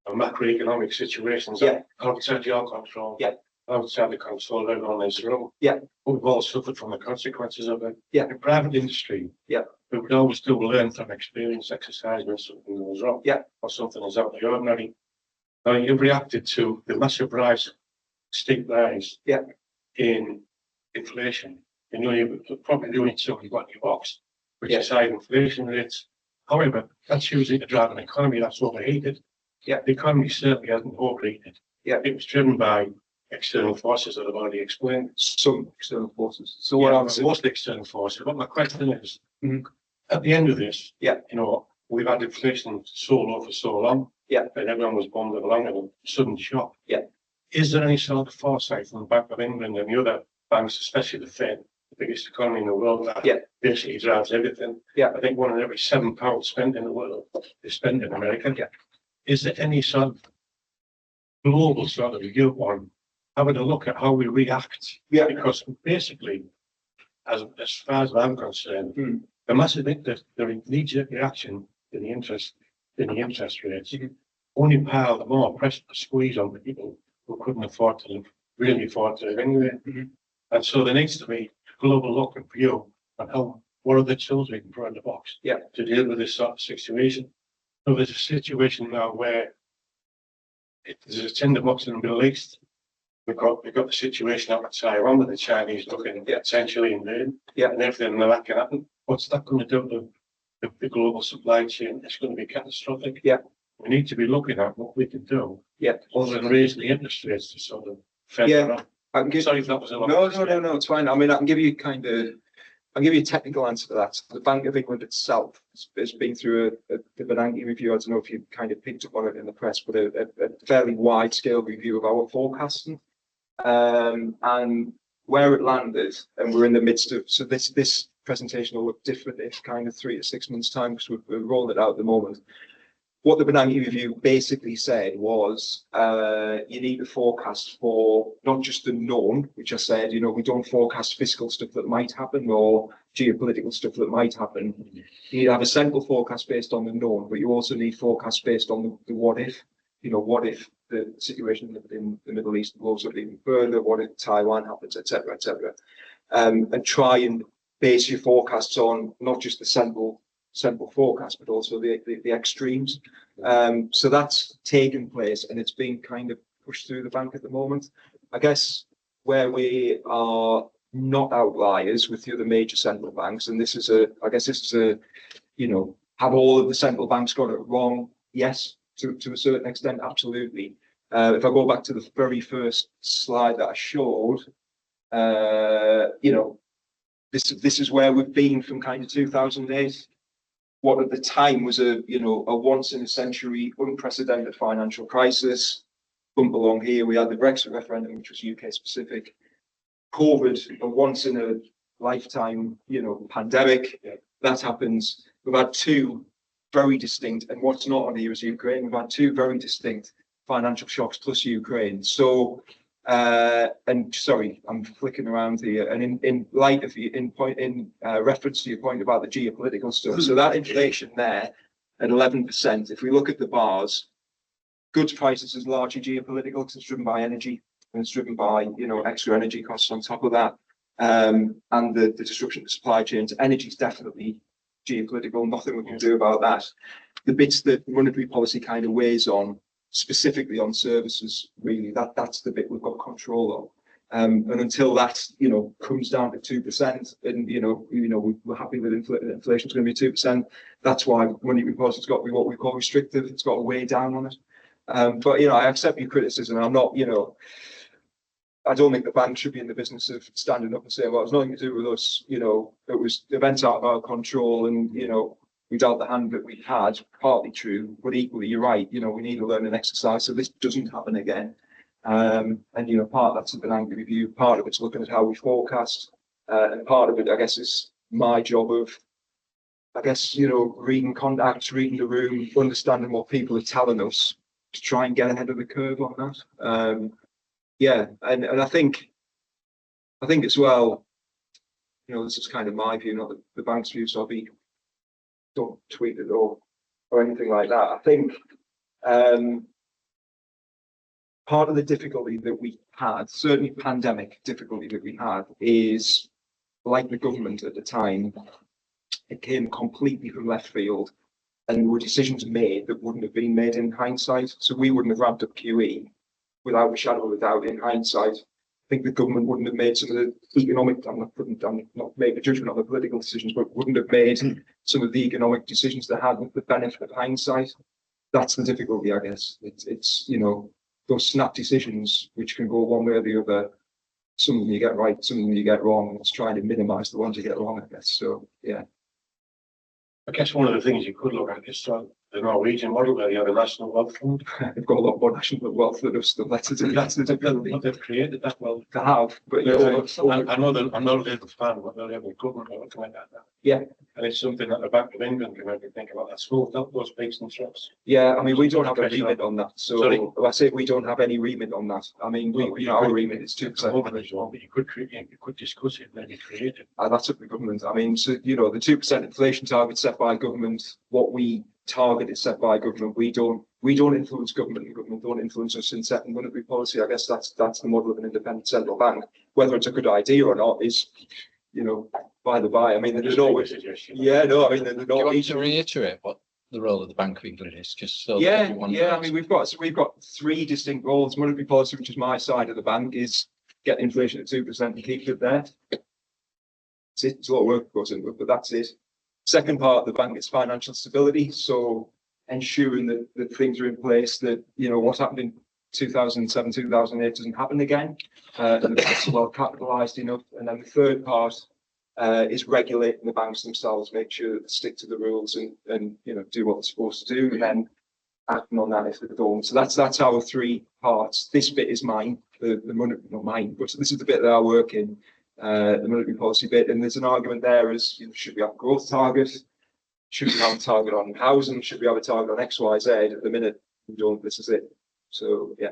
and macroeconomic situations that are outside your control. Yeah. Outside the control of everyone in this room. Yeah. But we've all suffered from the consequences of it. Yeah. In private industry. Yeah. We would always do learn from experience, exercise when something goes wrong. Yeah. Or something is out of the ordinary. Now you've reacted to the massive steep rise in inflation. You know, you're probably doing something like your box, which is high inflation rates. However, that's usually to drive an economy that's overheated. Yeah. The economy certainly hasn't overheated. Yeah. It was driven by external forces that I've already explained. Some external forces. So what what I'm most external forces. But my question is, at the end of this, you know, we've had inflation so low for so long. Yeah. And everyone was bombed along and a sudden shock. Yeah. Is there any sort of foresight from the Bank of England and the other banks, especially the Fed, the biggest economy in the world, that basically drives everything? Yeah. I think one in every £7 spent in the world is spent in America. Yeah. Is there any sort of global sort of view on having a look at how we react? Yeah. Because basically, as far as I'm concerned, the massive the immediate reaction in the interest rates only piled the more pressure to squeeze on the people who couldn't afford to live, really afford to live anyway. And so there needs to be a global look and view on how what are the tools we can put in the box to deal with this sort of situation. So there's a situation now where there's a tinderbox in the Middle East. We've got the situation out in Taiwan with the Chinese looking essentially invading, and everything that can happen. What's that going to do to the global supply chain? It's going to be catastrophic. We need to be looking at what we can do. Other than raising the interest rates to sort of fend it off. Sorry if that was a lot. No, it's fine. I mean, I can give you a technical answer to that. The Bank of England itself has been through the Bernanke review. I don't know if you kind of picked up on it in the press, but a fairly wide scale review of our forecasting. And where it landed, and we're in the midst of, so this presentation will look different in kind of 3 to 6 months' time because we're rolling it out at the moment. What the Bernanke review basically said was you need to forecast for not just the known, which I said, we don't forecast fiscal stuff that might happen or geopolitical stuff that might happen. You need to have a central forecast based on the known, but you also need forecasts based on the what if. What if the situation in the Middle East blows up even further? What if Taiwan happens, etc., etc. And try and base your forecasts on not just the central forecast, but also the extremes. So that's taken place, and it's being kind of pushed through the bank at the moment. I guess where we are not outliers with the other major central banks, and this is have all of the central banks got it wrong? Yes. To a certain extent, absolutely. If I go back to the very first slide that I showed, this is where we've been from kind of 2008. What at the time was a once in a century, unprecedented financial crisis. Bump along here, we had the Brexit referendum, which was UK specific. COVID, a once in a lifetime, pandemic. That happens. We've had two very distinct, and what's not on here is Ukraine. We've had two very distinct financial shocks plus Ukraine. So, and sorry, I'm flicking around here. And in light of reference to your point about the geopolitical stuff, so that inflation there at 11%. If we look at the bars, goods prices is largely geopolitical because it's driven by energy and it's driven by extra energy costs on top of that, and the disruption of the supply chains. Energy is definitely geopolitical, nothing we can do about that. The bits that monetary policy kind of weighs on, specifically on services, really, that's the bit we've got control of. And until that, comes down to 2%, and we're happy that inflation is going to be 2%. That's why monetary policy's got to be what we call restrictive. It's got to weigh down on it. But I accept your criticism. I'm not, I don't think the bank should be in the business of standing up and saying, well, it's nothing to do with us. It was events out of our control, and we dealt the hand that we had. Partly true, but equally, you're right. We need to learn and exercise so this doesn't happen again. And part of that's a Bernanke review. Part of it's looking at how we forecast, and part of it, I guess, is my job of, reading contacts, reading the room, understanding what people are telling us to try and get ahead of the curve on that. And I think as well, this is kind of my view, not the bank's view, so don't tweet it or anything like that. I think part of the difficulty that we had, certainly pandemic difficulty that we had, is like the government at the time, it came completely from left field and were decisions made that wouldn't have been made in hindsight. So we wouldn't have ramped up QE without a shadow of a doubt in hindsight. I think the government wouldn't have made some of the economic, I'm not making a judgment on the political decisions, but wouldn't have made some of the economic decisions they had with the benefit of hindsight. That's the difficulty, I guess. It's those snap decisions, which can go one way or the other. Some of them you get right, some of them you get wrong, and it's trying to minimise the ones you get wrong, I guess. So, yeah. I guess one of the things you could look at is the Norwegian model where they have a national wealth fund. They've got a lot more national wealth than us. That's the difficulty They've created that wealth. to have. But I know that I'm not a little fan of what they're having government or anything like that. Yeah. And it's something that the Bank of England can maybe think about. That's smooth out those peaks and troughs. yeah, I mean, we don't have a remit on that. So Sorry? I say we don't have any remit on that. I mean, our remit is 2%. But you could discuss it, maybe create it. That's up to the government. I mean, so the 2% inflation target set by government, what we target is set by government. We don't influence government, and government don't influence us in setting monetary policy. I guess that's the model of an independent central bank. Whether it's a good idea or not is, by the by. I mean, there's no. Yeah, no. I mean, there's Do you no. want to reiterate what the role of the Bank of England is, just so that Yeah, everyone yeah. I knows? mean, we've got three distinct roles. Monetary policy, which is my side of the bank, is get inflation at 2% and keep it there. That's it. It's a lot of work goes into it, but that's it. Second part of the bank is financial stability. So ensuring that things are in place, that, what happened in 2007, 2008 doesn't happen again, and it's well capitalized enough. And then the third part is regulating the banks themselves, make sure that they stick to the rules and do what they're supposed to do, and then acting on that if they don't. So that's our three parts. This bit is mine, the money, not mine, but this is the bit that I work in. The monetary policy bit, and there's an argument there as should we have a growth target, should we have a target on housing, should we have a target on XYZ? At the minute we don't. This is it. So yeah.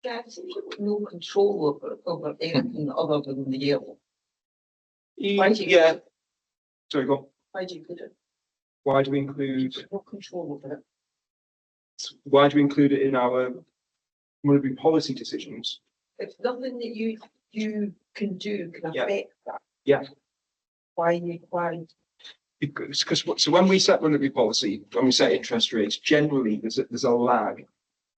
Yeah, it seems you've got no control over anything other than the yield. Why do you- Yeah. Sorry, go on. Why do you put it? Why do we include? No control over it. Why do we include it in our monetary policy decisions? If nothing that you can do can Yeah. affect that. Yeah. Why? Because so when we set monetary policy, when we set interest rates, generally there's a lag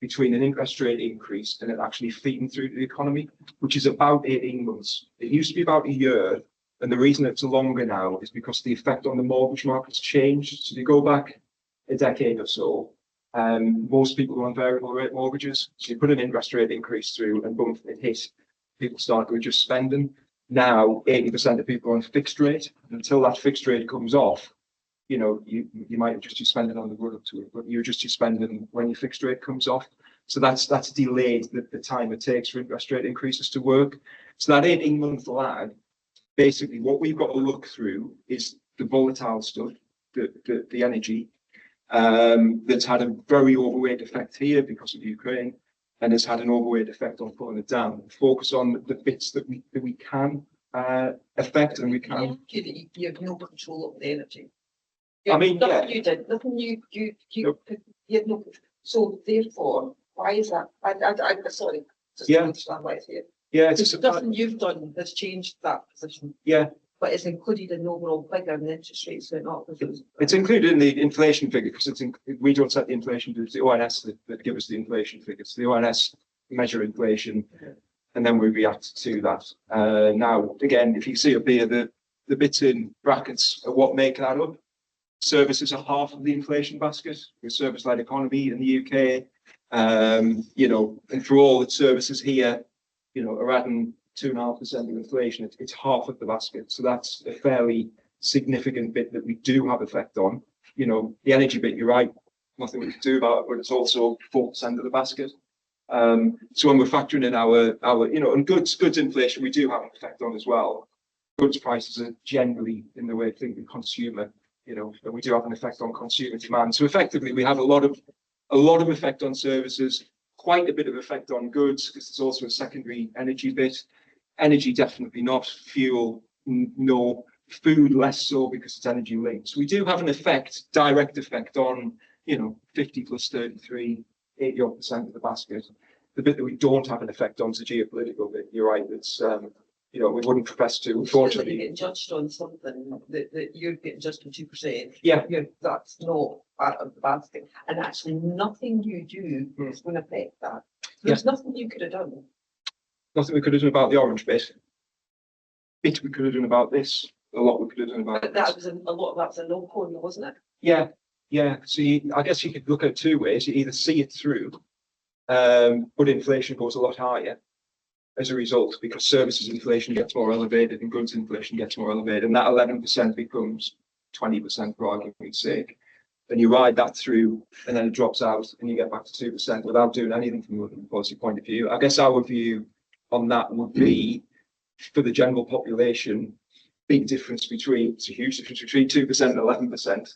between an interest rate increase and it actually feeding through to the economy, which is about 18 months. It used to be about a year, and the reason it's longer now is because the effect on the mortgage market's changed. So if you go back a decade or so, most people were on variable rate mortgages. So you put an interest rate increase through and boom, it hit. People start with just spending. Now, 80% of people are on fixed rate. Until that fixed rate comes off, you might adjust your spending on the run up to it, but you adjust your spending when your fixed rate comes off. So that's delayed the time it takes for interest rate increases to work. So that 18-month lag, basically what we've got to look through is the volatile stuff, the energy, that's had a very overweight effect here because of Ukraine, and has had an overweight effect on pulling it down. Focus on the bits that we can affect, and we can. You have no control over the energy. I mean, nothing yeah. you did, nothing you Nope. you had no control. So therefore, why is that? I'm sorry. Just Yeah. to understand why it's here. Yeah, it's Because just nothing you've done has changed that position. yeah. But it's included in the overall figure and the interest rates went up. It's included in the inflation figure because we don't set the inflation, it's the ONS that give us the inflation figures. The ONS measure inflation and then we react to that. Now, again, if you see up here, the bits in brackets are what make that up. Services are half of the inflation basket with service-led economy in the UK. And for all the services here, are adding 2.5% of inflation. It's half of the basket. So that's a fairly significant bit that we do have effect on. The energy bit, you're right, nothing we can do about it, but it's also 4% of the basket. So when we're factoring in our and goods inflation, we do have an effect on as well. Goods prices are generally in the way of thinking consumer, but we do have an effect on consumer demand. So effectively, we have a lot of effect on services, quite a bit of effect on goods, because there's also a secondary energy bit. Energy, definitely not. Fuel, no. Food, less so, because it's energy linked. So we do have an effect, direct effect on, 50 plus 33, 80% of the basket. The bit that we don't have an effect on is the geopolitical bit. You're right. It's, we wouldn't profess to, You're unfortunately. getting judged on something that you're getting judged on 2%. Yeah. That's not a bad thing. And actually, nothing you do is going to affect that. There's nothing you could have done. Nothing we could have done about the orange bit. Bit we could have done about this. A lot we could have done about But this. that was a lot of that was a no corner, wasn't it? Yeah. So I guess you could look at it two ways. You either see it through, but inflation goes a lot higher as a result, because services inflation gets more elevated and goods inflation gets more elevated, and that 11% becomes 20% for argument's sake. and you ride that through, and then it drops out, and you get back to 2% without doing anything from a government policy point of view. I guess our view on that would be, for the general population, big difference between, it's a huge difference between 2% and 11%,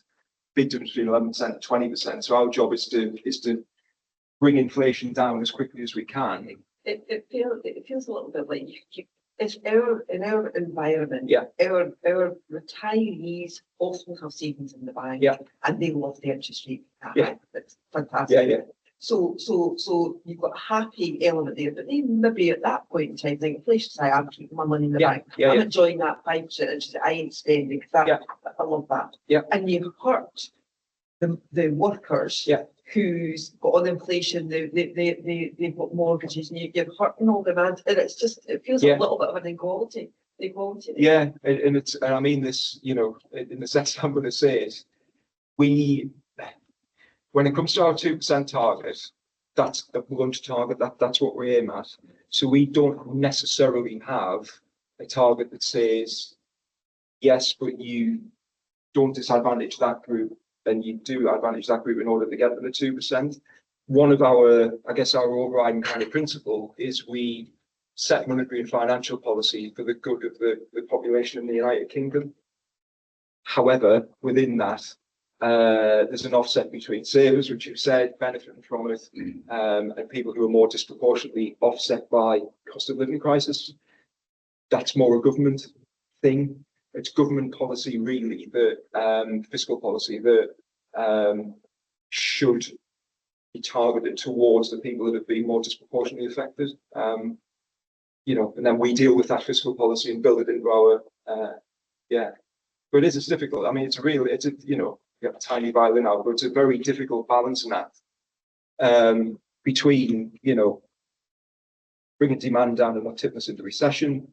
big difference between 11% and 20%. So our job is to bring inflation down as quickly as we can. It feels a little bit like it's in our environment. Yeah. Our retirees also have savings in the bank. Yeah. And they love the interest rate. Yeah. It's fantastic. Yeah, yeah. So you've got a happy element there, but then maybe at that point in time, think inflation's high, I'm keeping my money in the bank. Yeah, I'm yeah. enjoying that 5% interest. I ain't spending because I love that. Yeah. And you've hurt the workers. Yeah. Who's got on inflation, they've got mortgages, and you're hurting all demand, and it feels a little bit of an inequality. Yeah, and I mean this, you know, in the sense I'm going to say it, when it comes to our 2% target, that's the launch target, that's what we aim at. So we don't necessarily have a target that says, yes, but you don't disadvantage that group, and you do advantage that group in order to get to the 2%. One of our, I guess, our overriding kind of principle is we set monetary and financial policy for the good of the population in the United Kingdom. However, within that, there's an offset between savers, which you've said, benefiting from it, and people who are more disproportionately offset by cost of living crisis. That's more a government thing. It's government policy, really, the fiscal policy that should be targeted towards the people that have been more disproportionately affected. You know, and then we deal with that fiscal policy and build it into our, But it's difficult. I mean, you know, you have a tiny violin out, but it's a very difficult balancing act between, you know, bringing demand down and not tipping us into recession,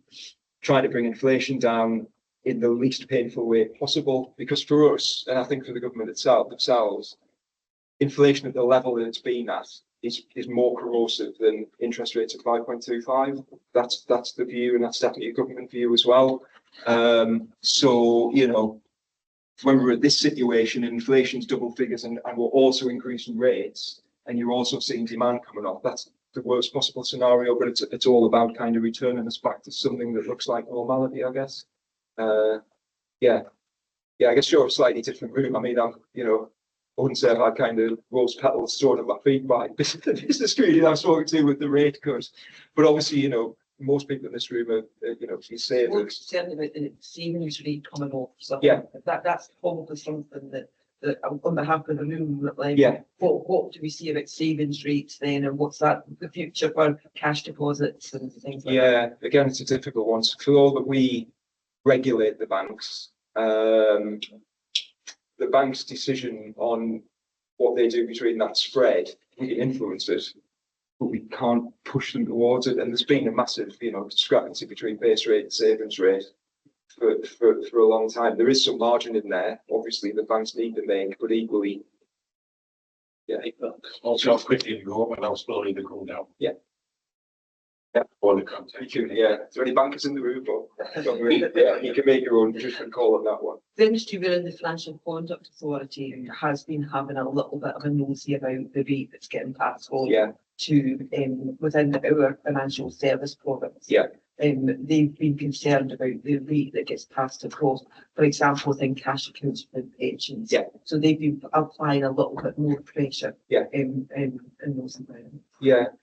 trying to bring inflation down in the least painful way possible. Because for us, and I think for the government themselves, inflation at the level that it's been at is more corrosive than interest rates at 5.25. That's the view, and that's definitely a government view as well. So, you know, when we're at this situation, inflation's double figures, and we're also increasing rates, and you're also seeing demand coming off, that's the worst possible scenario. But it's all about kind of returning us back to something that looks like normality, I guess. I guess you're a slightly different room. I mean, I wouldn't say I've had kind of rose petals thrown at my feet by the business community I've spoken to with the rate cut. But obviously, you know, most people in this room are, you know, you say We're concerned about the savings rate coming off. So that's probably something that on behalf of the room, like, what do we see about savings rates then, and what's the future for cash deposits and things like that? Yeah, again, it's a difficult one. For all that we regulate the banks, the bank's decision on what they do between that spread, we can influence it, but we can't push them towards it. And there's been a massive, you know, discrepancy between base rate and savings rate for a long time. There is some margin in there, obviously, the banks need to make, but equally, Also, how quickly they go up and how slowly they come down. Yeah. For the context. Is there any bankers in the room? You can make your own judgment call on that one. The industry within the Financial Conduct Authority has been having a little bit of a nosy about the rate that's getting passed on to within our financial service products. They've been concerned about the rate that gets passed across, for example, within cash accounts for pensions. So they've been applying a little bit more pressure in those environments.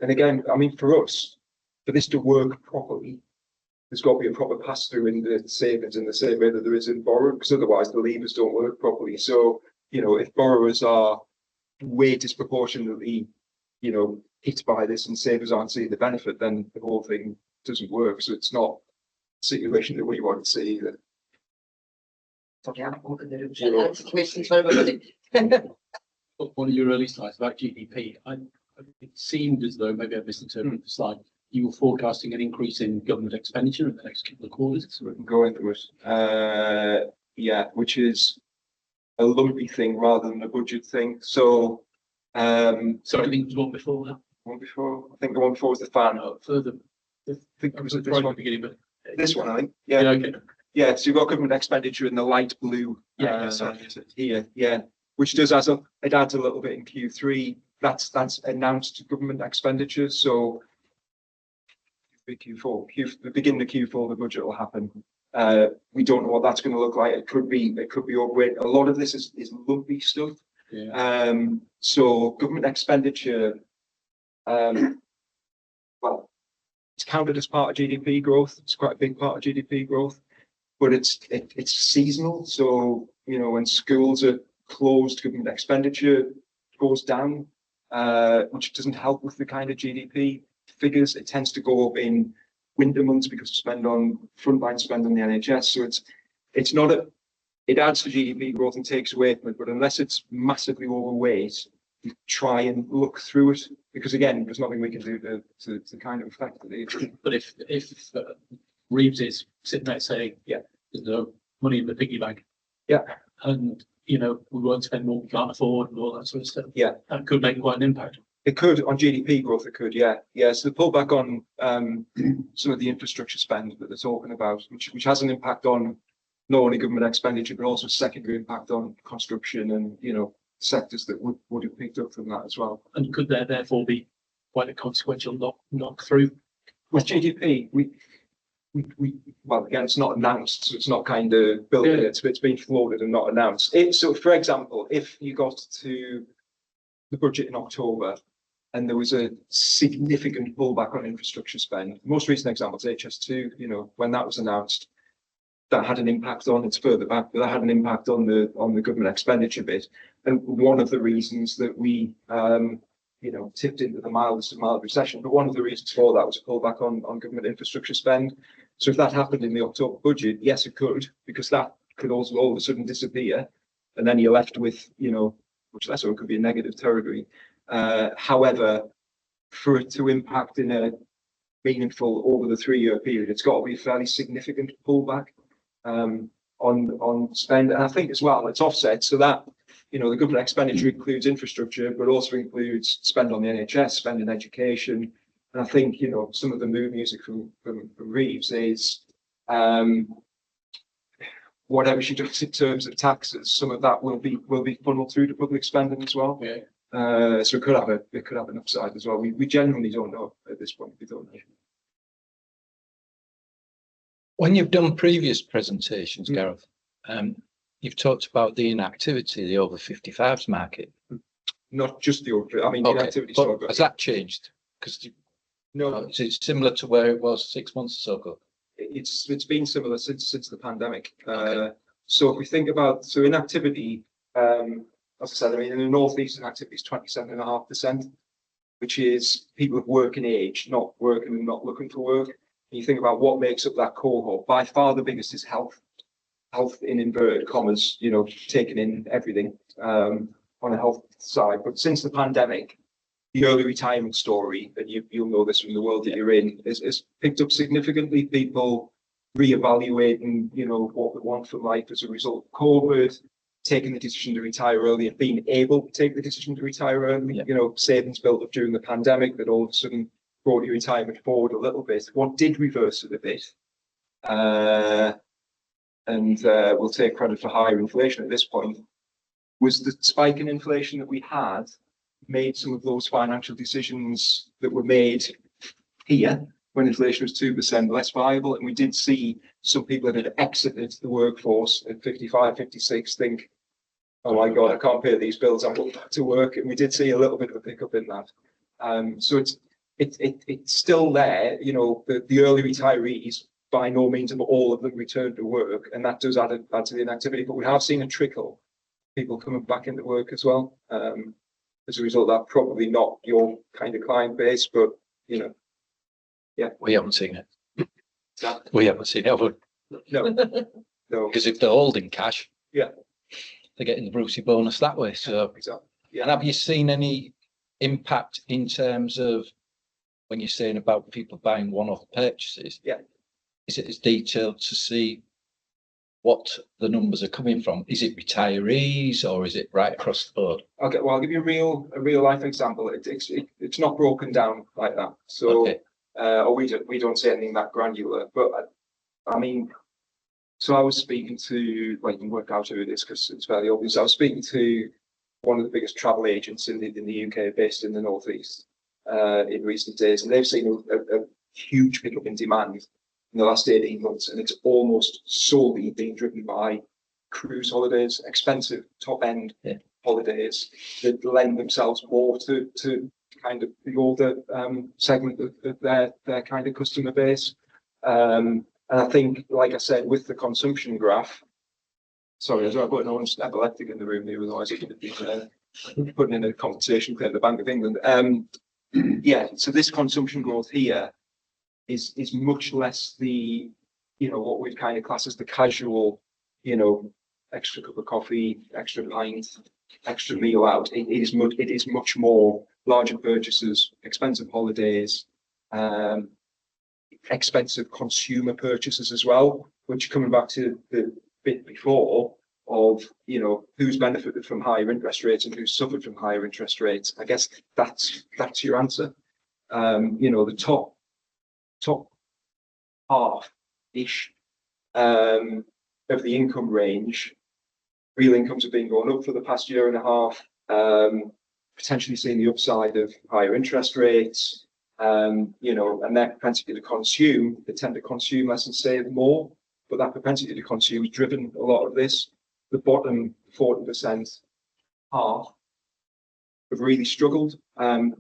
And again, I mean, for us, for this to work properly, there's got to be a proper pass through in the savings in the same way that there is in borrowing, because otherwise the levers don't work properly. So, you know, if borrowers are way disproportionately, you know, hit by this and savers aren't seeing the benefit, then the whole thing doesn't work. So it's not a situation that we want to see either. That's questions for everybody. One of your early slides about GDP, it seemed as though, maybe I misinterpreted the slide, you were forecasting an increase in government expenditure in the next couple of quarters. So we can go into it. Which is a lumpy thing rather than a budget thing. So, sorry, I think it was one before that. One before, I think the one before was the fan. Further. I think it was at this one. Beginning, but this one, I think. Okay. So you've got government expenditure in the light blue. Here. which does add up. It adds a little bit in Q3. That's announced government expenditure. So Q4, the beginning of Q4, the budget will happen. We don't know what that's going to look like. It could be overweight. A lot of this is lumpy stuff. Yeah. So government expenditure, well, it's counted as part of GDP growth. It's quite a big part of GDP growth, but it's seasonal. So, you know, when schools are closed, government expenditure goes down, which doesn't help with the kind of GDP figures. It tends to go up in winter months because of frontline spend on the NHS. So it's not it adds to GDP growth and takes away from it, but unless it's massively overweight, we try and look through it, because again, there's nothing we can do to kind of affect it. But if Reeves is sitting there saying, yeah, there's no money in the piggy bank, yeah, and you know, we won't spend more we can't afford and all that sort of stuff, yeah, that could make quite an impact. It could on GDP growth. It could, yeah. So the pullback on some of the infrastructure spend that they're talking about, which has an impact on not only government expenditure but also secondary impact on construction and, you know, sectors that would have picked up from that as well. And could there therefore be quite a consequential knock through with GDP? We well, again, it's not announced, so it's not kind of built in. It's been floated and not announced. So, for example, if you got to the budget in October and there was a significant pullback on infrastructure spend, the most recent example is HS2. You know, when that was announced, that had an impact on, it's further back, but that had an impact on the government expenditure bit. And one of the reasons that we you know, tipped into the mildest of mild recession, but one of the reasons for that was a pullback on government infrastructure spend. So if that happened in the October budget, yes, it could, because that could also all of a sudden disappear, and then you're left with, you know, which less or could be a negative territory. However, for it to impact in a meaningful over the 3-year period, it's got to be a fairly significant pullback on spend. And I think as well, it's offset so that, you know, the government expenditure includes infrastructure, but also includes spend on the NHS, spend in education. And I think, you know, some of the mood music from Reeves is whatever she does in terms of taxes, some of that will be funneled through to public spending as well. Yeah. So it could have an upside as well. We genuinely don't know at this point. We don't know. When you've done previous presentations, Gareth, you've talked about the inactivity, the over 55s market. Not just the over, I mean, the inactivity. Has that changed? Because no, is it similar to where it was 6 months or so ago? It's been similar since the pandemic. So if we think about inactivity, as I said, I mean, in the northeast, inactivity is 27.5%, which is people of working age, not working and not looking for work. And you think about what makes up that cohort. By far, the biggest is health in inverted commas. You know, taking in everything on a health side. But since the pandemic, the early retirement story, and you'll know this from the world that you're in, is picked up significantly. People reevaluating, you know, what they want from life as a result of COVID, taking the decision to retire early and being able to take the decision to retire early. You know, savings built up during the pandemic that all of a sudden brought your retirement forward a little bit. What did reverse it a bit? And we'll take credit for higher inflation at this point, was the spike in inflation that we had made some of those financial decisions that were made here when inflation was 2% less viable. And we did see some people that had exited the workforce at 55, 56 think, oh my God, I can't pay these bills, I'm going back to work. And we did see a little bit of a pickup in that. So it's still there, you know, the early retirees, by no means have all of them returned to work, and that does add to the inactivity. But we have seen a trickle, people coming back into work as well. As a result of that, probably not your kind of client base, but, you know, yeah. We haven't seen it. We haven't seen it. No. Because if they're holding cash, yeah, they're getting the Brucey bonus that way. So, exactly. Yeah. And have you seen any impact in terms of when you're saying about people buying one-off purchases? Yeah. Is it as detailed to see what the numbers are coming from? Is it retirees or is it right across the board? Okay, well, I'll give you a real life example. It's not broken down like that. So, or we don't say anything that granular. But I mean, so I was speaking to, well, you can work out who it is because it's fairly obvious. I was speaking to one of the biggest travel agents in the UK, based in the northeast, in recent days, and they've seen a huge pickup in demand in the last 18 months, and it's almost solely being driven by cruise holidays, expensive top end holidays that lend themselves more to kind of the older segment of their kind of customer base. And I think, like I said, with the consumption graph, sorry, I've got an orange epileptic in the room here, otherwise I could have been putting in a conversation with the Bank of England. Yeah, so this consumption growth here is much less the, what we've kind of classed as the casual, extra cup of coffee, extra pint, extra meal out. It is much more larger purchases, expensive holidays, expensive consumer purchases as well, which, coming back to the bit before of, who's benefited from higher interest rates and who's suffered from higher interest rates. I guess that's your answer. The top half-ish of the income range, real incomes have been going up for the past year and a half, potentially seeing the upside of higher interest rates, and their propensity to consume. They tend to consume less and save more, but that propensity to consume has driven a lot of this. The bottom 40% half have really struggled, and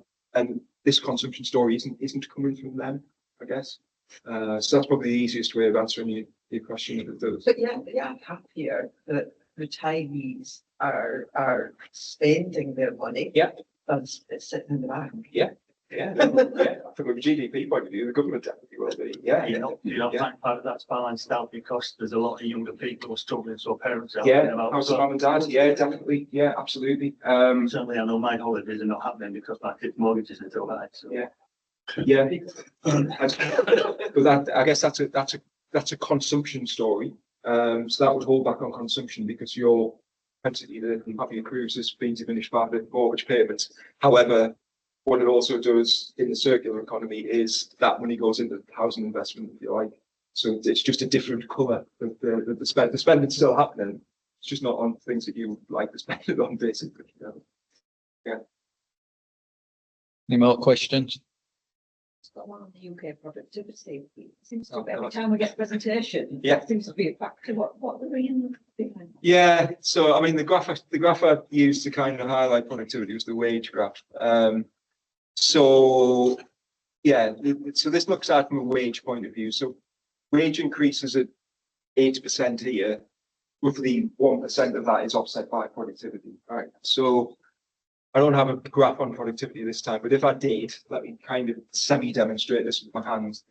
this consumption story isn't coming from them, I guess. So that's probably the easiest way of answering your question. But yeah, I'm happier that retirees are spending their money. Yeah. That's it's sitting in the bank. Yeah. Yeah. From a GDP point of view, the government definitely will be. Yeah. Part of that's balanced out because there's a lot of younger people who are struggling, so parents are house of mum and dad. Yeah, definitely. Yeah, absolutely. Certainly, I know my holidays are not happening because my kids' mortgages are too high. So. Yeah. But I guess that's a consumption story. So that would hold back on consumption because your propensity to have your cruise has been diminished by the mortgage payments. However, what it also does in the circular economy is that money goes into housing investment, if you like. So it's just a different colour. The spending's still happening. It's just not on things that you would like to spend it on, basically. Yeah. Any more questions? Got one on the UK productivity. It seems to be every time we get a presentation, it seems to be a factor. What the reason behind? Yeah, so I mean the graph I used to kind of highlight productivity was the wage graph. So this looks at it from a wage point of view. So wage increases at 8% a year. Roughly 1% of that is offset by productivity. All right. So I don't have a graph on productivity this time, but if I did, let me kind of semi-demonstrate this with my hands.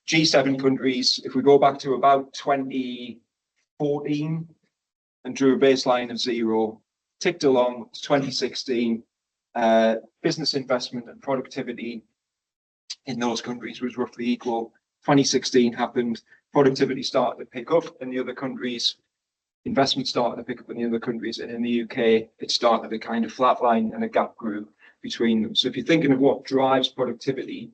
G7 countries, if we go back to about 2014 and drew a baseline of 0, ticked along to 2016, business investment and productivity in those countries was roughly equal. 2016 happened, productivity started to pick up in the other countries. Investment started to pick up in the other countries, and in the UK, it started to kind of flatline and a gap grew between them. So if you're thinking of what drives productivity,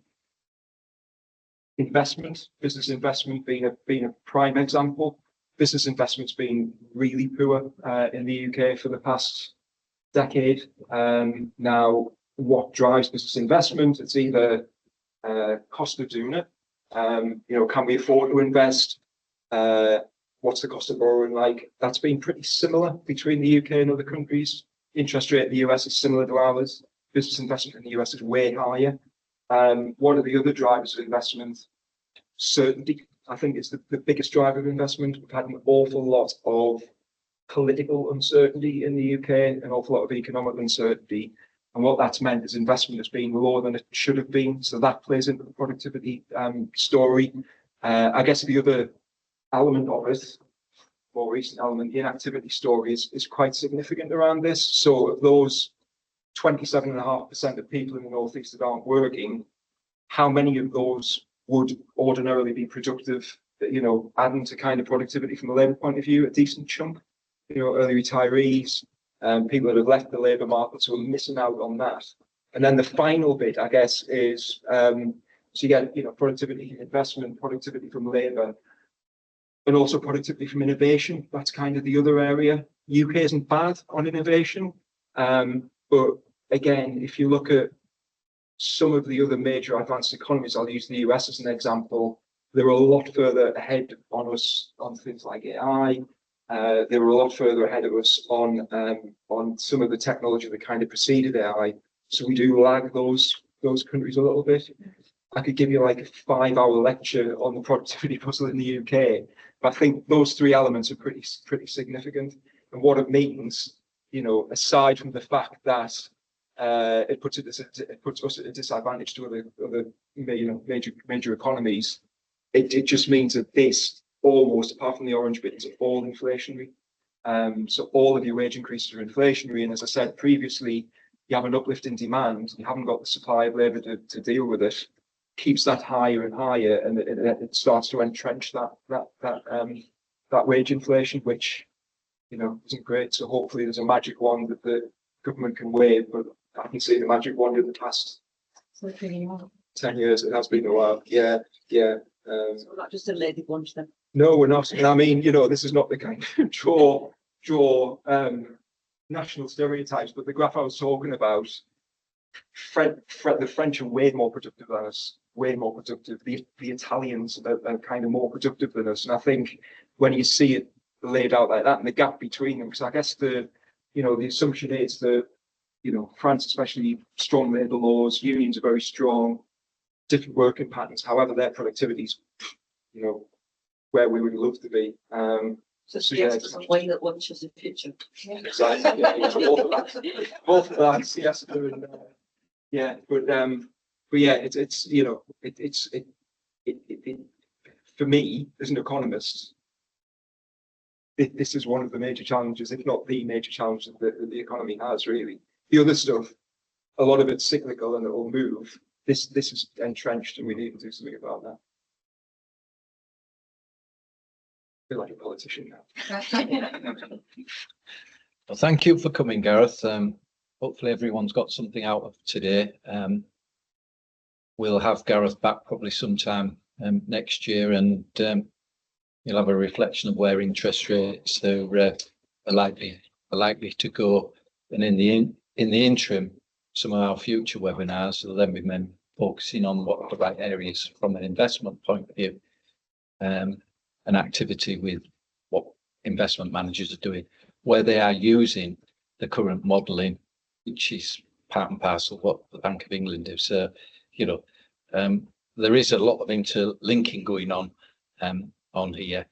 business investment being a prime example. Business investment's been really poor in the UK for the past decade. Now, what drives business investment? It's either cost of doing it. Can we afford to invest? What's the cost of borrowing like? That's been pretty similar between the UK and other countries. Interest rate in the US is similar to ours. Business investment in the US is way higher. What are the other drivers of investment? Certainty, I think, is the biggest driver of investment. We've had an awful lot of political uncertainty in the UK, an awful lot of economic uncertainty. And what that's meant is investment has been lower than it should have been. So that plays into the productivity story. I guess the other element of it, more recent element, the inactivity story is quite significant around this. So of those 27.5% of people in the northeast that aren't working, how many of those would ordinarily be productive? Adding to kind of productivity from a labour point of view, a decent chunk. Early retirees, people that have left the labour market, so we're missing out on that. And then the final bit, I guess, is so you get productivity investment, productivity from labour, and also productivity from innovation. That's kind of the other area. UK isn't bad on innovation. But again, if you look at some of the other major advanced economies, I'll use the US as an example, they're a lot further ahead on us on things like AI. They were a lot further ahead of us on some of the technology that kind of preceded AI. So we do lag those countries a little bit. I could give you like a 5-hour lecture on the productivity puzzle in the UK, but I think those three elements are pretty significant. And what it means, you know, aside from the fact that it puts us at a disadvantage to other major economies, it just means that this almost, apart from the orange bit, is all inflationary. So all of your wage increases are inflationary, and as I said previously, you have an uplift in demand, you haven't got the supply of labour to deal with it, keeps that higher and higher, and it starts to entrench that wage inflation, which, you know, isn't great. So hopefully there's a magic wand that the government can wave, but I haven't seen the magic wand in the past 10 years. It has been a while. Yeah. So we're not just a lady bunch then. No, we're not. And I mean, you know, this is not the kind of draw national stereotypes, but the graph I was talking about, the French are way more productive than us, way more productive. The Italians are kind of more productive than us. And I think when you see it laid out like that and the gap between them, because I guess the assumption is that, you know, France, especially strong labour laws, unions are very strong, different working patterns. However, their productivity is, you know, where we would love to be. So yes, doesn't wine at lunch as a future. Exactly. Both of that, yes, doing. Yeah, but yeah, it's you know, it for me as an economist, this is one of the major challenges, if not the major challenge that the economy has. Really, the other stuff, a lot of it's cyclical and it will move. This is entrenched, and we need to do something about that. I feel like a politician now. Well, thank you for coming, Gareth. Hopefully everyone's got something out of today. We'll have Gareth back probably sometime next year, and you'll have a reflection of where interest rates are likely to go. And in the interim, some of our future webinars will then be focusing on what are the right areas from an investment point of view, and activity with what investment managers are doing, where they are using the current modelling, which is part and parcel of what the Bank of England do. So, you know, there is a lot of interlinking going on here,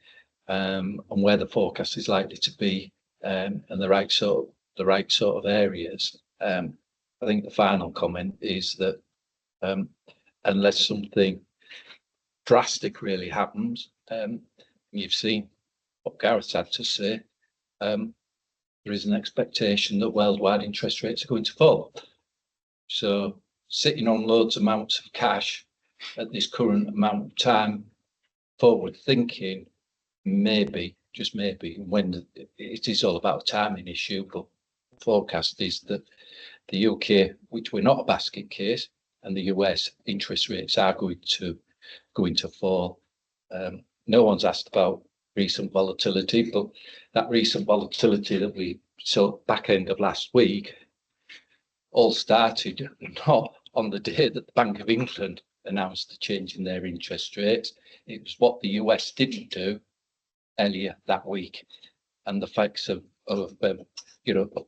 and where the forecast is likely to be, and the right sort of areas. I think the final comment is that unless something drastic really happens, you've seen what Gareth had to say, there is an expectation that worldwide interest rates are going to fall. So sitting on loads amounts of cash at this current amount of time, forward thinking, maybe, just maybe, when it is all about a timing issue, but the forecast is that the UK, which we're not a basket case, and the US interest rates are going to fall. No one's asked about recent volatility, but that recent volatility that we saw back end of last week all started not on the day that the Bank of England announced the change in their interest rates. It was what the US didn't do earlier that week, and the facts of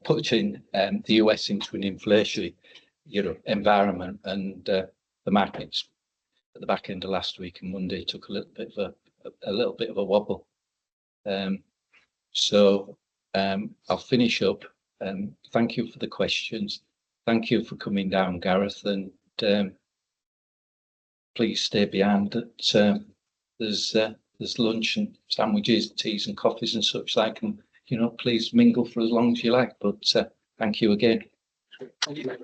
putting the US into an inflationary environment, and the markets at the back end of last week and Monday took a little bit of a wobble. So I'll finish up. Thank you for the questions. Thank you for coming down, Gareth, and please stay behind. There's lunch and sandwiches, teas and coffees and such like, and please mingle for as long as you like. But thank you again. Thank you.